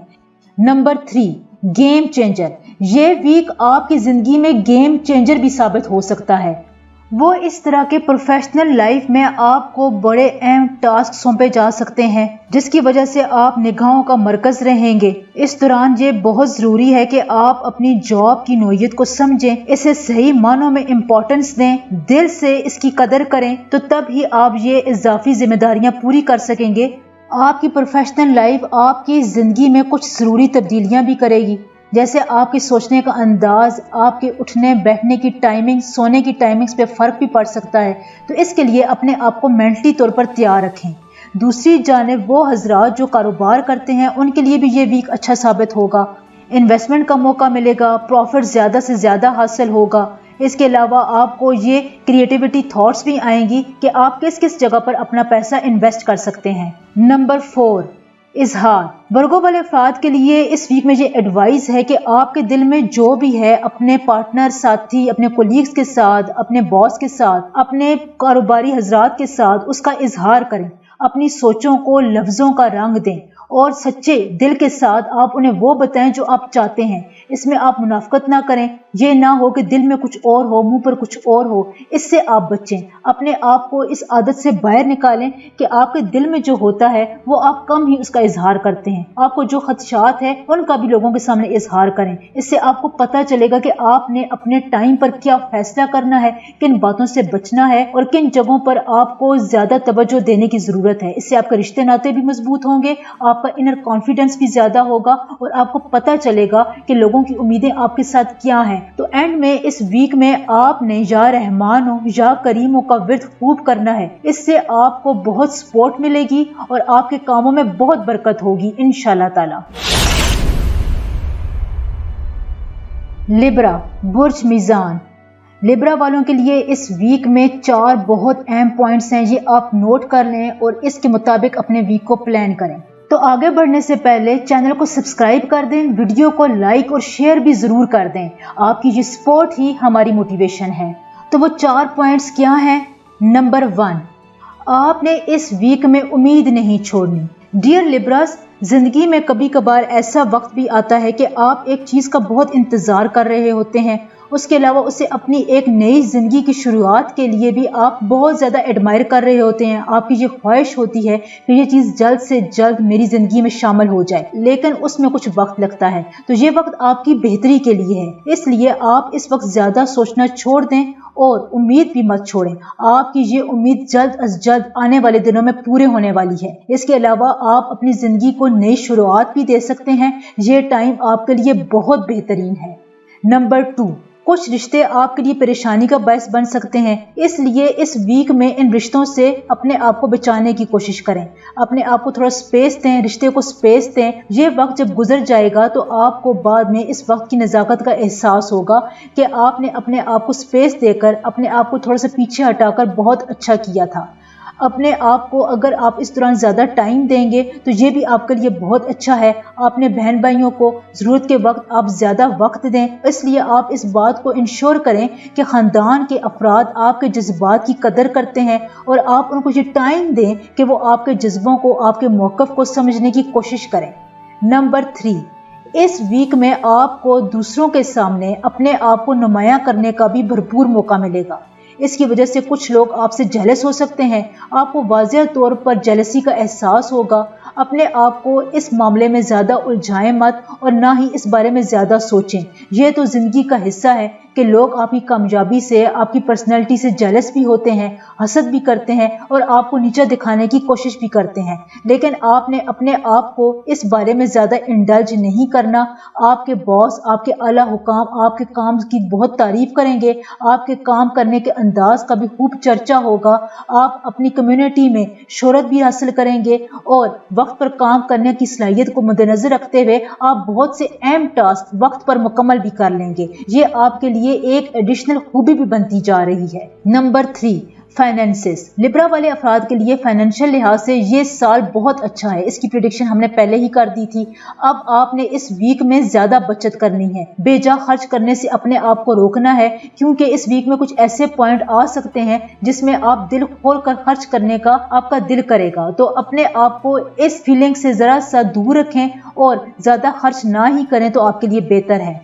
Number 3، game changer. یہ ویک آپ کی زندگی میں گیم چینجر بھی ثابت ہو سکتا ہے۔ وہ اس طرح کے پروفیشنل لائف میں آپ کو بڑے اہم ٹاسک سونپے جا سکتے ہیں جس کی وجہ سے آپ نگاہوں کا مرکز رہیں گے۔ اس دوران یہ بہت ضروری ہے کہ آپ اپنی جاب کی نوعیت کو سمجھیں، اسے صحیح معنوں میں امپورٹنس دیں، دل سے اس کی قدر کریں، تو تب ہی آپ یہ اضافی ذمہ داریاں پوری کر سکیں گے۔ آپ کی پروفیشنل لائف آپ کی زندگی میں کچھ ضروری تبدیلیاں بھی کرے گی، جیسے آپ کے سوچنے کا انداز، آپ کے اٹھنے بیٹھنے کی ٹائمنگ، سونے کی ٹائمنگز پہ فرق بھی پڑ سکتا ہے، تو اس کے لیے اپنے آپ کو مینٹلی طور پر تیار رکھیں۔ دوسری جانب وہ حضرات جو کاروبار کرتے ہیں ان کے لیے بھی یہ ویک اچھا ثابت ہوگا، انویسٹمنٹ کا موقع ملے گا، پروفٹ زیادہ سے زیادہ حاصل ہوگا۔ اس کے علاوہ آپ کو یہ کریٹیوٹی تھاٹس بھی آئیں گی کہ آپ کس کس جگہ پر اپنا پیسہ انویسٹ کر سکتے ہیں۔ نمبر 4، اظہار۔ ورگو والے افراد کے لیے اس ویک میں یہ ایڈوائز ہے کہ آپ کے دل میں جو بھی ہے اپنے پارٹنر، ساتھی، اپنے کولیگز کے ساتھ، اپنے باس کے ساتھ، اپنے کاروباری حضرات کے ساتھ اس کا اظہار کریں، اپنی سوچوں کو لفظوں کا رنگ دیں اور سچے دل کے ساتھ آپ انہیں وہ بتائیں جو آپ چاہتے ہیں۔ اس میں آپ منافقت نہ کریں، یہ نہ ہو کہ دل میں کچھ اور ہو، منہ پر کچھ اور ہو، اس سے آپ بچیں۔ اپنے آپ کو اس عادت سے باہر نکالیں کہ آپ کے دل میں جو ہوتا ہے وہ آپ کم ہی اس کا اظہار کرتے ہیں۔ آپ کو جو خدشات ہیں ان کا بھی لوگوں کے سامنے اظہار کریں، اس سے آپ کو پتہ چلے گا کہ آپ نے اپنے ٹائم پر کیا فیصلہ کرنا ہے، کن باتوں سے بچنا ہے اور کن جگہوں پر آپ کو زیادہ توجہ دینے کی ضرورت ہے۔ اس سے آپ کے رشتے ناطے بھی مضبوط ہوں گے، آپ کا انر کانفیڈنس بھی زیادہ ہوگا اور آپ کو پتہ چلے گا کہ لوگوں کی امیدیں آپ کے ساتھ کیا ہیں۔ تو اینڈ میں اس ویک میں آپ نے یا رحمانوں یا کریموں کا ورد خوب کرنا ہے، اس سے آپ کو بہت سپورٹ ملے گی اور آپ کے کاموں میں بہت برکت ہوگی انشاءاللہ تعالی۔ لیبرا، برج میزان۔ لیبرا والوں کے لیے اس ویک میں 4 بہت اہم پوائنٹس ہیں، یہ آپ نوٹ کر لیں اور اس کے مطابق اپنے ویک کو پلان کریں۔ تو آگے بڑھنے سے پہلے چینل کو سبسکرائب کر دیں، ویڈیو کو لائک اور شیئر بھی ضرور کر دیں، آپ کی یہ سپورٹ ہی ہماری موٹیویشن ہے۔ تو وہ 4 پوائنٹس کیا ہیں؟ نمبر 1، آپ نے اس ویک میں امید نہیں چھوڑنی۔ ڈیئر لیبراز، زندگی میں کبھی کبھار ایسا وقت بھی آتا ہے کہ آپ ایک چیز کا بہت انتظار کر رہے ہوتے ہیں، اس کے علاوہ اسے اپنی ایک نئی زندگی کی شروعات کے لیے بھی آپ بہت زیادہ ایڈمائر کر رہے ہوتے ہیں، آپ کی یہ خواہش ہوتی ہے کہ یہ چیز جلد سے جلد میری زندگی میں شامل ہو جائے، لیکن اس میں کچھ وقت لگتا ہے، تو یہ وقت آپ کی بہتری کے لیے ہے، اس لیے آپ اس وقت زیادہ سوچنا چھوڑ دیں اور امید بھی مت چھوڑیں۔ آپ کی یہ امید جلد از جلد آنے والے دنوں میں پورے ہونے والی ہے۔ اس کے علاوہ آپ اپنی زندگی کو نئی شروعات بھی دے سکتے ہیں، یہ ٹائم آپ کے لیے بہت بہترین ہے۔ نمبر 2، کچھ رشتے آپ کے لیے پریشانی کا باعث بن سکتے ہیں، اس لیے اس ویک میں ان رشتوں سے اپنے آپ کو بچانے کی کوشش کریں، اپنے آپ کو تھوڑا سپیس دیں، رشتے کو سپیس دیں۔ یہ وقت جب گزر جائے گا تو آپ کو بعد میں اس وقت کی نزاکت کا احساس ہوگا کہ آپ نے اپنے آپ کو سپیس دے کر، اپنے آپ کو تھوڑا سا پیچھے ہٹا کر بہت اچھا کیا تھا۔ اپنے آپ کو اگر آپ اس دوران زیادہ ٹائم دیں گے تو یہ بھی آپ کے لیے بہت اچھا ہے۔ اپنے بہن بھائیوں کو ضرورت کے وقت آپ زیادہ وقت دیں، اس لیے آپ اس بات کو انشور کریں کہ خاندان کے افراد آپ کے جذبات کی قدر کرتے ہیں اور آپ ان کو یہ ٹائم دیں کہ وہ آپ کے جذبوں کو، آپ کے موقف کو سمجھنے کی کوشش کریں۔ نمبر 3، اس ویک میں آپ کو دوسروں کے سامنے اپنے آپ کو نمایاں کرنے کا بھی بھرپور موقع ملے گا۔ اس کی وجہ سے کچھ لوگ آپ سے جیلس ہو سکتے ہیں، آپ کو واضح طور پر جیلسی کا احساس ہوگا۔ اپنے آپ کو اس معاملے میں زیادہ الجھائیں مت اور نہ ہی اس بارے میں زیادہ سوچیں، یہ تو زندگی کا حصہ ہے कि लोग आपकी कामयाबी से, आपकी पर्सनैलिटी से जेलस भी होते हैं, हसद भी करते हैं और आपको नीचा दिखाने की कोशिश भी करते हैं, लेकिन आपने अपने आप को इस बारे में ज्यादा इंडल्ज नहीं करना। आपके बॉस, आपके आला हुकाम आपके काम की बहुत तारीफ करेंगे, आपके काम करने के अंदाज का भी खूब चर्चा होगा, आप अपनी कम्युनिटी में शोहरत भी हासिल करेंगे और वक्त पर काम करने की सलाहियत को मद्देनजर रखते हुए आप बहुत से अहम टास्क वक्त पर मुकम्मल भी कर लेंगे। ये आपके लिए एक एडिशनल खूबी भी बनती जा रही है। Number 3, finances. लिब्रा वाले अफराद के लिए फाइनेंशियल लिहाज से ये साल बहुत अच्छा है। इसकी प्रेडिक्शन हमने पहले ही कर दी थी। अब आपने इस वीक में ज्यादा बचत करनी है, बेजा खर्च करने से अपने आप को रोकना है, क्योंकि इस वीक में कुछ ऐसे पॉइंट आ सकते हैं जिसमें आप दिल खोल कर खर्च करने का आपका दिल करेगा। तो अपने आप को इस फीलिंग से जरा सा दूर रखें और ज्यादा खर्च ना ही करें तो आपके लिए बेहतर है।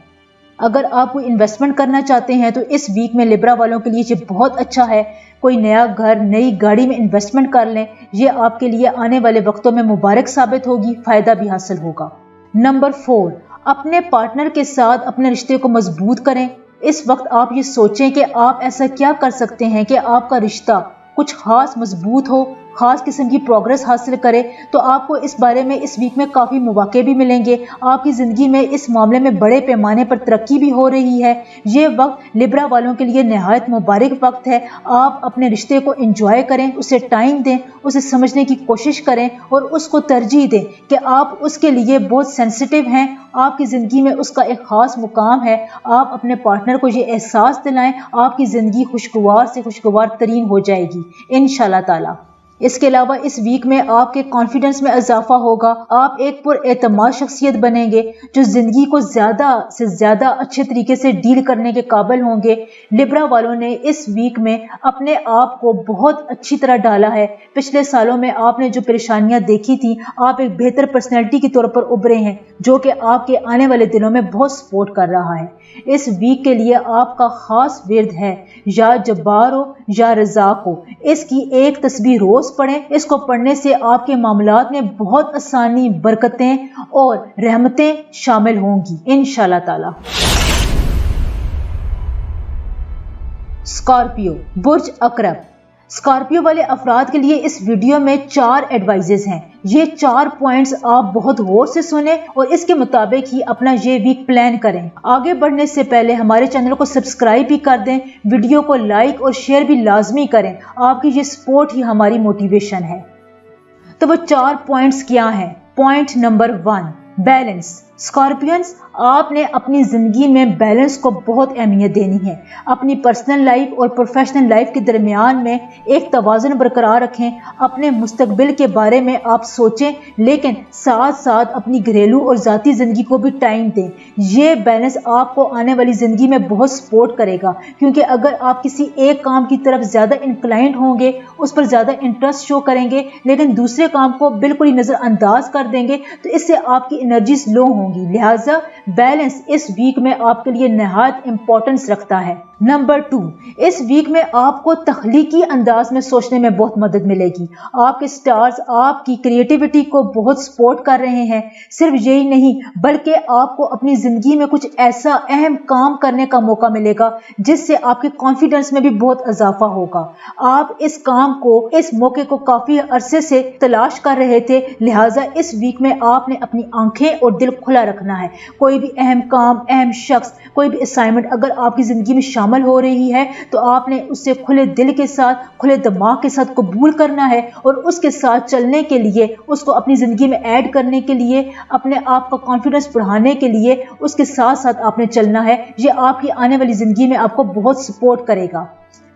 अगर आप कोई इन्वेस्टमेंट करना चाहते हैं तो इस वीक में लिब्रा वालों के लिए ये बहुत अच्छा है। कोई नया घर, नई गाड़ी में इन्वेस्टमेंट कर लें, ये आपके लिए आने वाले वक्तों में मुबारक साबित होगी, फायदा भी हासिल होगा। नंबर 4, अपने पार्टनर के साथ अपने रिश्ते को मजबूत करें। इस वक्त आप ये सोचें कि आप ऐसा क्या कर सकते हैं कि आपका रिश्ता कुछ खास मजबूत हो, खास किस्म की प्रोग्रेस हासिल करे। तो आपको इस बारे में इस वीक में काफ़ी मौके भी मिलेंगे। आपकी ज़िंदगी में इस मामले में बड़े पैमाने पर तरक्की भी हो रही है। ये वक्त लिब्रा वालों के लिए नहायत मुबारक वक्त है। आप अपने रिश्ते को एंजॉय करें, उसे टाइम दें, उसे समझने की कोशिश करें और उसको तरजीह दें कि आप उसके लिए बहुत सेंसिटिव हैं, आपकी ज़िंदगी में उसका एक ख़ास मुकाम है। आप अपने पार्टनर को ये एहसास दिलाएं, आपकी ज़िंदगी खुशगवार से खुशगवार तरीन हो जाएगी इंशाल्लाह ताला। इसके अलावा इस वीक में आपके कॉन्फिडेंस में इजाफा होगा। आप एक पुरएतमाद शख्सियत बनेंगे जो जिंदगी को ज्यादा से ज्यादा अच्छे तरीके से डील करने के काबिल होंगे। लिब्रा वालों ने इस वीक में अपने आप को बहुत अच्छी तरह डाला है। पिछले सालों में आपने जो परेशानियां देखी थी, आप एक बेहतर पर्सनैलिटी के तौर पर उभरे हैं, जो कि आपके आने वाले दिनों में बहुत सपोर्ट कर रहा है। इस वीक के लिए आपका खास विर्द है या जब्बार हो या रज़ाक हो। इसकी एक तस्बीह रोज पढ़ें। इसको पढ़ने से आपके मामलात में बहुत आसानी, बरकतें और रहमतें शामिल होंगी इंशाल्लाह ताला। स्कॉर्पियो, बुर्ज अकरब। स्कॉर्पियो वाले अफराद के लिए इस वीडियो में 4 एडवाइजेस हैं। ये 4 पॉइंट्स आप बहुत गौर से सुने और इसके मुताबिक ही अपना ये वीक प्लान करें। आगे बढ़ने से पहले हमारे चैनल को सब्सक्राइब भी कर दें, वीडियो को लाइक और शेयर भी लाजमी करें। आपकी ये सपोर्ट ही हमारी मोटिवेशन है। तो वो 4 पॉइंट्स क्या हैं? Point number 1, balance. स्कॉर्पियंस, आपने अपनी जिंदगी में बैलेंस को बहुत अहमियत देनी है। अपनी पर्सनल लाइफ और प्रोफेशनल लाइफ के दरमियान में एक तवाज़ुन बरकरार रखें। अपने मुस्तकबिल के बारे में आप सोचें, लेकिन साथ साथ अपनी घरेलू और ज़ाती ज़िंदगी को भी टाइम दें। ये बैलेंस आपको आने वाली ज़िंदगी में बहुत सपोर्ट करेगा, क्योंकि अगर आप किसी एक काम की तरफ ज़्यादा इंक्लाइंड होंगे, उस पर ज़्यादा इंटरेस्ट शो करेंगे, लेकिन दूसरे काम को बिल्कुल ही नज़रअंदाज कर देंगे, तो इससे आपकी एनर्जीज लो होंगी। लिहाजा बैलेंस इस वीक में आपके लिए नहायत इंपॉर्टेंस रखता है। नंबर 2, इस वीक में आपको तख्लीकी अंदाज में सोचने में बहुत मदद मिलेगी। आपके स्टार्स आपकी क्रिएटिविटी को बहुत सपोर्ट कर रहे हैं। सिर्फ यही नहीं, बल्कि आपको अपनी जिंदगी में कुछ ऐसा अहम काम करने का मौका मिलेगा जिससे आपके कॉन्फिडेंस में भी बहुत इजाफा होगा। आप इस काम को, इस मौके को काफी अरसे से तलाश कर रहे थे। लिहाजा इस वीक में आपने अपनी आंखें और दिल खुला रखना है। कोई भी अहम काम, अहम शख्स, कोई भी असाइनमेंट अगर आपकी जिंदगी में शामिल हो रही है तो आपने उसे खुले दिल के साथ, खुले दिमाग के साथ कबूल करना है और उसके साथ चलने के लिए, उसको अपनी जिंदगी में ऐड करने के लिए, अपने आप का कॉन्फिडेंस बढ़ाने के लिए उसके साथ साथ आपने चलना है। ये आपकी आने वाली जिंदगी में आपको बहुत सपोर्ट करेगा।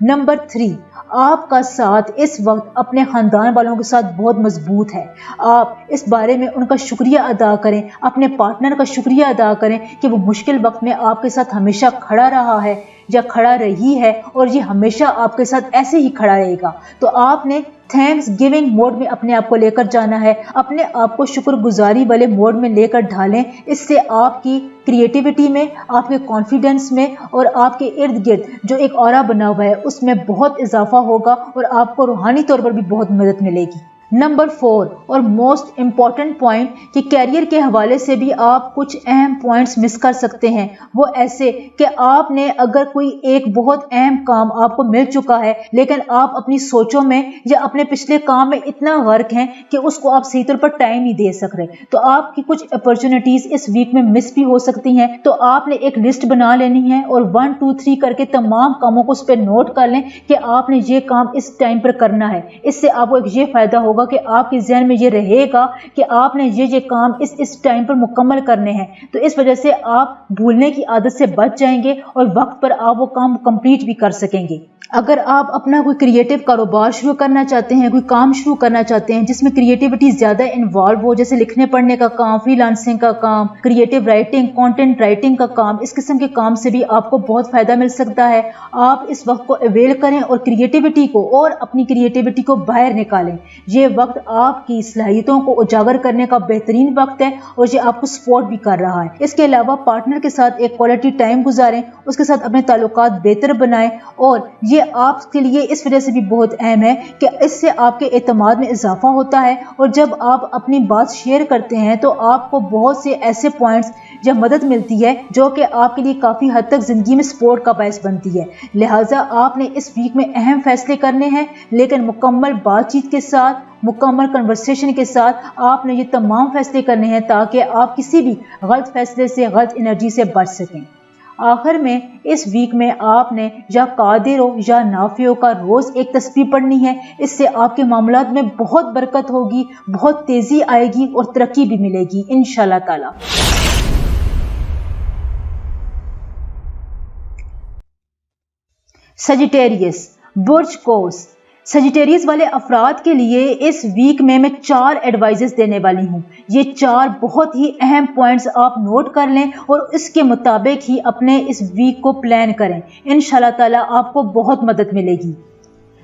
नंबर 3, आपका साथ इस वक्त अपने खानदान वालों के साथ बहुत मजबूत है। आप इस बारे में उनका शुक्रिया अदा करें, अपने पार्टनर का शुक्रिया अदा करें कि वो मुश्किल वक्त में आपके साथ हमेशा खड़ा रहा है या खड़ा रही है और ये हमेशा आपके साथ ऐसे ही खड़ा रहेगा। तो आपने थैंक्स गिविंग मोड में अपने आप को लेकर जाना है, अपने आप को शुक्रगुजारी वाले मोड में लेकर ढालें। इससे आपकी क्रिएटिविटी में, आपके कॉन्फिडेंस में और आपके इर्द गिर्द जो एक ऑरा बना हुआ है उसमें बहुत इजाफा होगा और आपको रूहानी तौर पर भी बहुत मदद मिलेगी। नंबर 4 और मोस्ट इम्पॉर्टेंट पॉइंट कि कैरियर के हवाले से भी आप कुछ अहम पॉइंट्स मिस कर सकते हैं। वो ऐसे कि आपने अगर कोई एक बहुत अहम काम आपको मिल चुका है लेकिन आप अपनी सोचों में या अपने पिछले काम में इतना गर्क हैं कि उसको आप सही तौर पर टाइम नहीं दे सक रहे, तो आपकी कुछ अपॉर्चुनिटीज इस वीक में मिस भी हो सकती हैं। तो आपने एक लिस्ट बना लेनी है और 1 2 3 करके तमाम कामों को उस पर नोट कर लें कि आपने ये काम इस टाइम पर करना है। इससे आपको एक ये फायदा होगा कि आपके ज़हन में ये रहेगा कि आपने ये काम इस टाइम पर मुकम्मल करने हैं। तो इस वजह से आप भूलने की आदत से बच जाएंगे और वक्त पर आप वो काम कंप्लीट भी कर सकेंगे। अगर आप अपना कोई क्रिएटिव कारोबार शुरू करना चाहते हैं, कोई काम शुरू करना चाहते हैं जिसमें क्रिएटिविटी ज़्यादा इन्वॉल्व हो, जैसे लिखने पढ़ने का काम, फ्रीलांसिंग का काम, क्रिएटिव राइटिंग, कंटेंट राइटिंग का काम, इस किस्म के काम से भी आपको बहुत फ़ायदा मिल सकता है। आप इस वक्त को अवेल करें और क्रिएटिविटी को और अपनी क्रिएटिविटी को बाहर निकालें। ये वक्त आपकी सलाहियतों को उजागर करने का बेहतरीन वक्त है और ये आपको सपोर्ट भी कर रहा है। इसके अलावा पार्टनर के साथ एक क्वालिटी टाइम गुजारें, उसके साथ अपने ताल्लुकात बेहतर बनाएं और ये आपके लिए इस वजह से भी बहुत अहम है कि इससे आपके एतमाद में इजाफा होता है और जब आप अपनी बात शेयर करते हैं तो आपको बहुत से ऐसे पॉइंट्स या मदद मिलती है जो कि आपके लिए काफ़ी हद तक ज़िंदगी में सपोर्ट का बायस बनती है। लिहाजा आपने इस वीक में अहम फैसले करने हैं लेकिन मुकम्मल बातचीत के साथ, मुकम्मल कन्वर्सेशन के साथ आपने ये तमाम फैसले करने हैं ताकि आप किसी भी गलत फैसले से, गलत एनर्जी से बच सकें। आखिर में इस वीक में आपने या कादिर हो या नाफियों का रोज़ एक तस्बीह पढ़नी है। इससे आपके मामलात में बहुत बरकत होगी, बहुत तेज़ी आएगी और तरक्की भी मिलेगी इंशाअल्लाह ताला। सजिटेरियस, बुर्ज कोस। सजिटेरियस वाले अफराद के लिए इस वीक में मैं 4 एडवाइजेस देने वाली हूँ। ये 4 बहुत ही अहम पॉइंट्स आप नोट कर लें और इसके मुताबिक ही अपने इस वीक को प्लान करें। इंशाल्लाह ताला आपको बहुत मदद मिलेगी।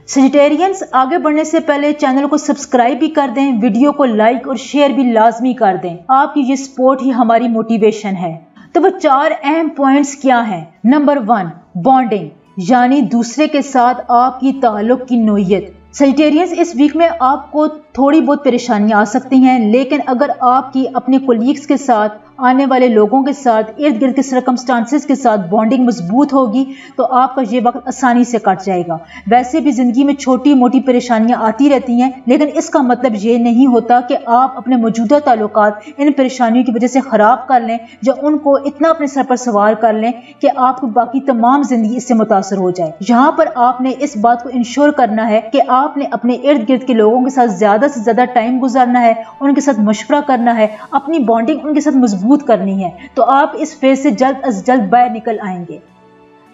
सजिटेरियंस, आगे बढ़ने से पहले चैनल को सब्सक्राइब भी कर दें, वीडियो को लाइक और शेयर भी लाजमी कर दें। आपकी ये सपोर्ट ही हमारी मोटिवेशन है। तो वो 4 अहम पॉइंट्स क्या हैं? नंबर 1, बॉन्डिंग, यानी दूसरे के साथ आपकी ताल्लुक की नोयत। सजिटेरियंस, इस वीक में आपको थोड़ी बहुत परेशानियां आ सकती हैं लेकिन अगर आपकी अपने कोलीग्स के साथ, आने वाले लोगों के साथ, इर्द गिर्द के सर्कमस्टांसेस के साथ बॉन्डिंग मजबूत होगी तो आपका ये वक्त आसानी से कट जाएगा। वैसे भी ज़िंदगी में छोटी मोटी परेशानियां आती रहती हैं लेकिन इसका मतलब ये नहीं होता कि आप अपने मौजूदा ताल्लुकात इन परेशानियों की वजह से ख़राब कर लें या उनको इतना अपने सर पर सवार कर लें कि आपको बाकी तमाम ज़िंदगी इससे मुतासर हो जाए। यहाँ पर आपने इस बात को इंश्योर करना है कि आपने अपने इर्द गिर्द के लोगों के साथ ज़्यादा से ज़्यादा टाइम गुजारना है, उनके साथ मशवरा करना है, अपनी बॉन्डिंग उनके साथ मजबूत करनी है, तो आप इस फेज से जल्द अज जल्द बाहर निकल आएंगे।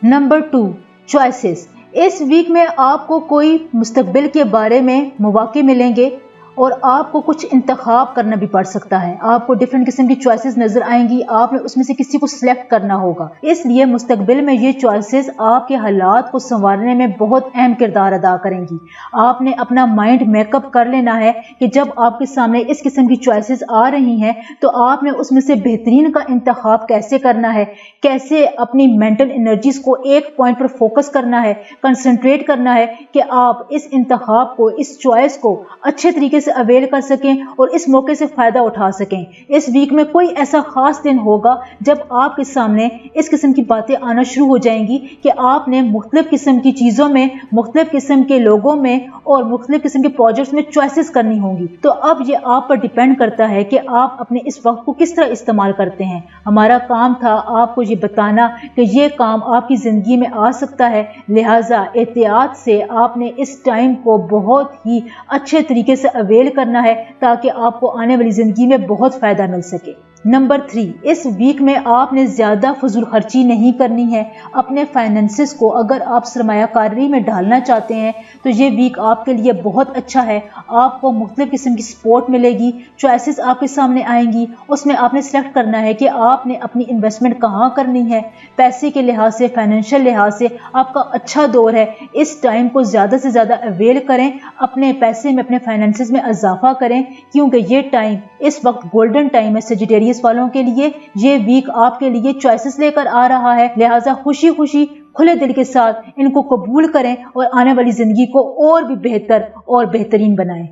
Number 2, choices. इस वीक में आपको कोई मुस्तकबिल के बारे में मौके मिलेंगे और आपको कुछ इंतखाब करना भी पड़ सकता है। आपको डिफरेंट किस्म की चॉइसेस नजर आएंगी, आपने उसमें से किसी को सिलेक्ट करना होगा। इसलिए मुस्तकबिल में ये चॉइसेस आपके हालात को संवारने में बहुत अहम किरदार अदा करेंगी। आपने अपना माइंड मेकअप कर लेना है कि जब आपके सामने इस किस्म की चॉइसेस आ रही हैं तो आपने उसमें से बेहतरीन का इंतखाब कैसे करना है, कैसे अपनी मेंटल एनर्जीज को एक पॉइंट पर फोकस करना है, कंसंट्रेट करना है कि आप इस इंतखाब को, इस चॉइस को अच्छे तरीके से अवेल कर सकें और इस मौके से फायदा उठा सकें। इस वीक में कोई ऐसा खास दिन होगा जब आपके सामने इस किस्म की बातें आना शुरू हो जाएंगी कि आपने मुख्तलिफ किस्म की चीज़ों में, मुख्तलिफ किस्म के लोगों में और मुख्तलिफ किस्म के प्रोजेक्ट्स में चॉइसेस करनी होंगी। तो अब ये आप पर डिपेंड करता है कि आप अपने इस वक्त को किस तरह इस्तेमाल करते हैं। हमारा काम था आपको ये बताना कि ये काम आपकी ज़िंदगी में आ सकता है, लिहाजा एहतियात से आपने इस टाइम को बहुत ही अच्छे तरीके से अवेल करना है ताकि आपको आने वाली ज़िंदगी में बहुत फ़ायदा मिल सके। नंबर 3, इस वीक में आपने ज़्यादा फजूल खर्ची नहीं करनी है। अपने फाइनेंसेस को अगर आप सरमायाकारी में डालना चाहते हैं तो ये वीक आपके लिए बहुत अच्छा है। आपको मुख्तलिफ किस्म की सपोर्ट मिलेगी, चॉइसेस आपके सामने आएंगी, उसमें आपने सेलेक्ट करना है कि आपने अपनी इन्वेस्टमेंट कहाँ करनी है। पैसे के लिहाज से, फाइनेंशियल लिहाज से आपका अच्छा दौर है। इस टाइम को ज़्यादा से ज़्यादा अवेल करें, अपने पैसे में, अपने फाइनेंसेस में इजाफा करें क्योंकि ये टाइम इस वक्त गोल्डन टाइम है सजिटेरियस वालों के लिए। ये वीक आपके लिए चॉइसेस लेकर आ रहा है, लिहाजा खुशी खुशी खुले दिल के साथ इनको कबूल करें और आने वाली जिंदगी को और भी बेहतर और बेहतरीन बनाएं।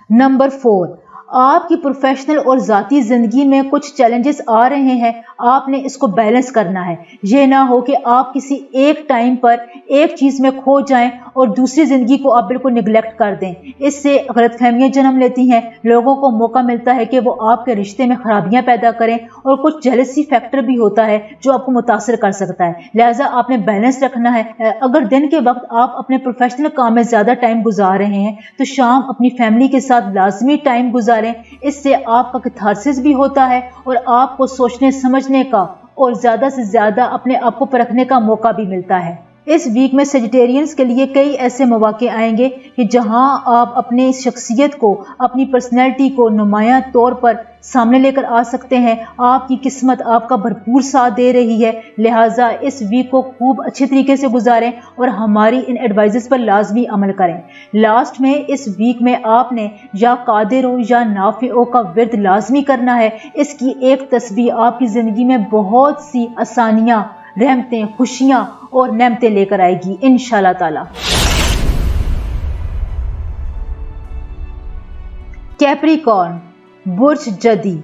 नंबर 4, आपकी प्रोफेशनल और ज़ाती ज़िंदगी में कुछ चैलेंजेस आ रहे हैं, आपने इसको बैलेंस करना है। ये ना हो कि आप किसी एक टाइम पर एक चीज़ में खो जाएं और दूसरी ज़िंदगी को आप बिल्कुल निगलेक्ट कर दें। इससे गलतफहमियां जन्म लेती हैं, लोगों को मौका मिलता है कि वो आपके रिश्ते में खराबियां पैदा करें और कुछ जेलसी फैक्टर भी होता है जो आपको मुतासर कर सकता है। लिहाजा आपने बैलेंस रखना है। अगर दिन के वक्त आप अपने प्रोफेशनल काम में ज़्यादा टाइम गुजार रहे हैं तो शाम अपनी फैमिली के साथ लाजमी टाइम गुजारें। इससे आपका कैथारसिस भी होता है और आपको सोचने समझने का और ज़्यादा से ज़्यादा अपने आप को परखने का मौका भी मिलता है। इस वीक में सेजिटेरियंस के लिए कई ऐसे मौके आएंगे कि जहां आप अपनी शख्सियत को, अपनी पर्सनैलिटी को नुमायां तौर पर सामने लेकर आ सकते हैं। आपकी किस्मत आपका भरपूर साथ दे रही है, लिहाजा इस वीक को खूब अच्छे तरीके से गुजारें और हमारी इन एडवाइजेस पर लाजमी अमल करें। लास्ट में इस वीक में आपने या कादिरों या नाफिओं का विर्द लाजमी करना है। इसकी एक तस्बीह आपकी ज़िंदगी में बहुत सी आसानियाँ, रहमतें, खुशियां और नेमतें लेकर आएगी इंशाल्लाह ताला। कैप्रिकॉर्न, बुर्ज जदी।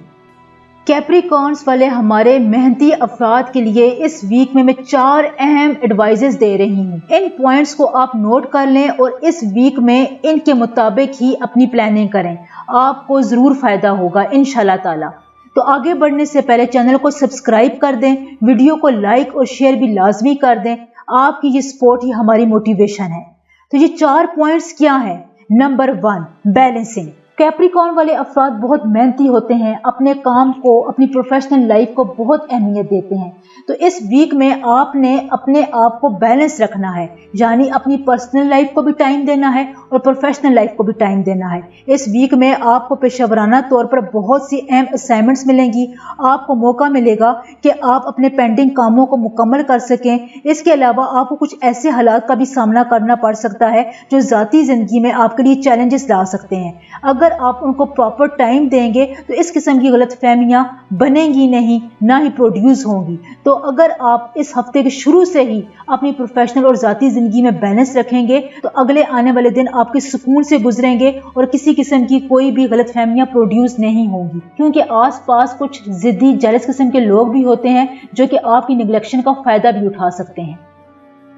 कैप्रिकॉर्न्स वाले हमारे मेहनती अफराद के लिए इस वीक में मैं 4 अहम एडवाइजेस दे रही हूँ। इन पॉइंट्स को आप नोट कर लें और इस वीक में इनके मुताबिक ही अपनी प्लानिंग करें, आपको जरूर फायदा होगा इंशाल्लाह ताला। तो आगे बढ़ने से पहले चैनल को सब्सक्राइब कर दें, वीडियो को लाइक और शेयर भी लाजमी कर दें। आपकी ये सपोर्ट ही हमारी मोटिवेशन है। तो ये 4 पॉइंट्स क्या हैं? Number 1, balancing. कैप्रिकॉर्न वाले अफराद बहुत मेहनती होते हैं, अपने काम को, अपनी प्रोफेशनल लाइफ को बहुत अहमियत देते हैं। तो इस वीक में आपने अपने आप को बैलेंस रखना है, यानी अपनी पर्सनल लाइफ को भी टाइम देना है और प्रोफेशनल लाइफ को भी टाइम देना है। इस वीक में आपको पेशेवराना तौर पर बहुत सी अहम असाइनमेंट्स मिलेंगी। आपको मौका मिलेगा कि आप अपने पेंडिंग कामों को मुकम्मल कर सकें। इसके अलावा आपको कुछ ऐसे हालात का भी सामना करना पड़ सकता है जो ज़ाती ज़िंदगी में आपके लिए चैलेंजेस ला सकते हैं। अगर आप उनको प्रॉपर टाइम देंगे तो इस किस्म की गलतफहमियां बनेंगी नहीं, ना ही प्रोड्यूस होंगी। तो अगर आप इस हफ्ते के शुरू से ही अपनी प्रोफेशनल और ज़ाती ज़िंदगी में बैलेंस रखेंगे तो अगले आने वाले दिन आपके सुकून से गुजरेंगे और किसी किस्म की कोई भी गलतफहमियां प्रोड्यूस नहीं होंगी, क्योंकि आसपास कुछ जिद्दी जेलस किस्म के लोग भी होते हैं जो कि आपकी निगलेक्शन का फायदा भी उठा सकते हैं।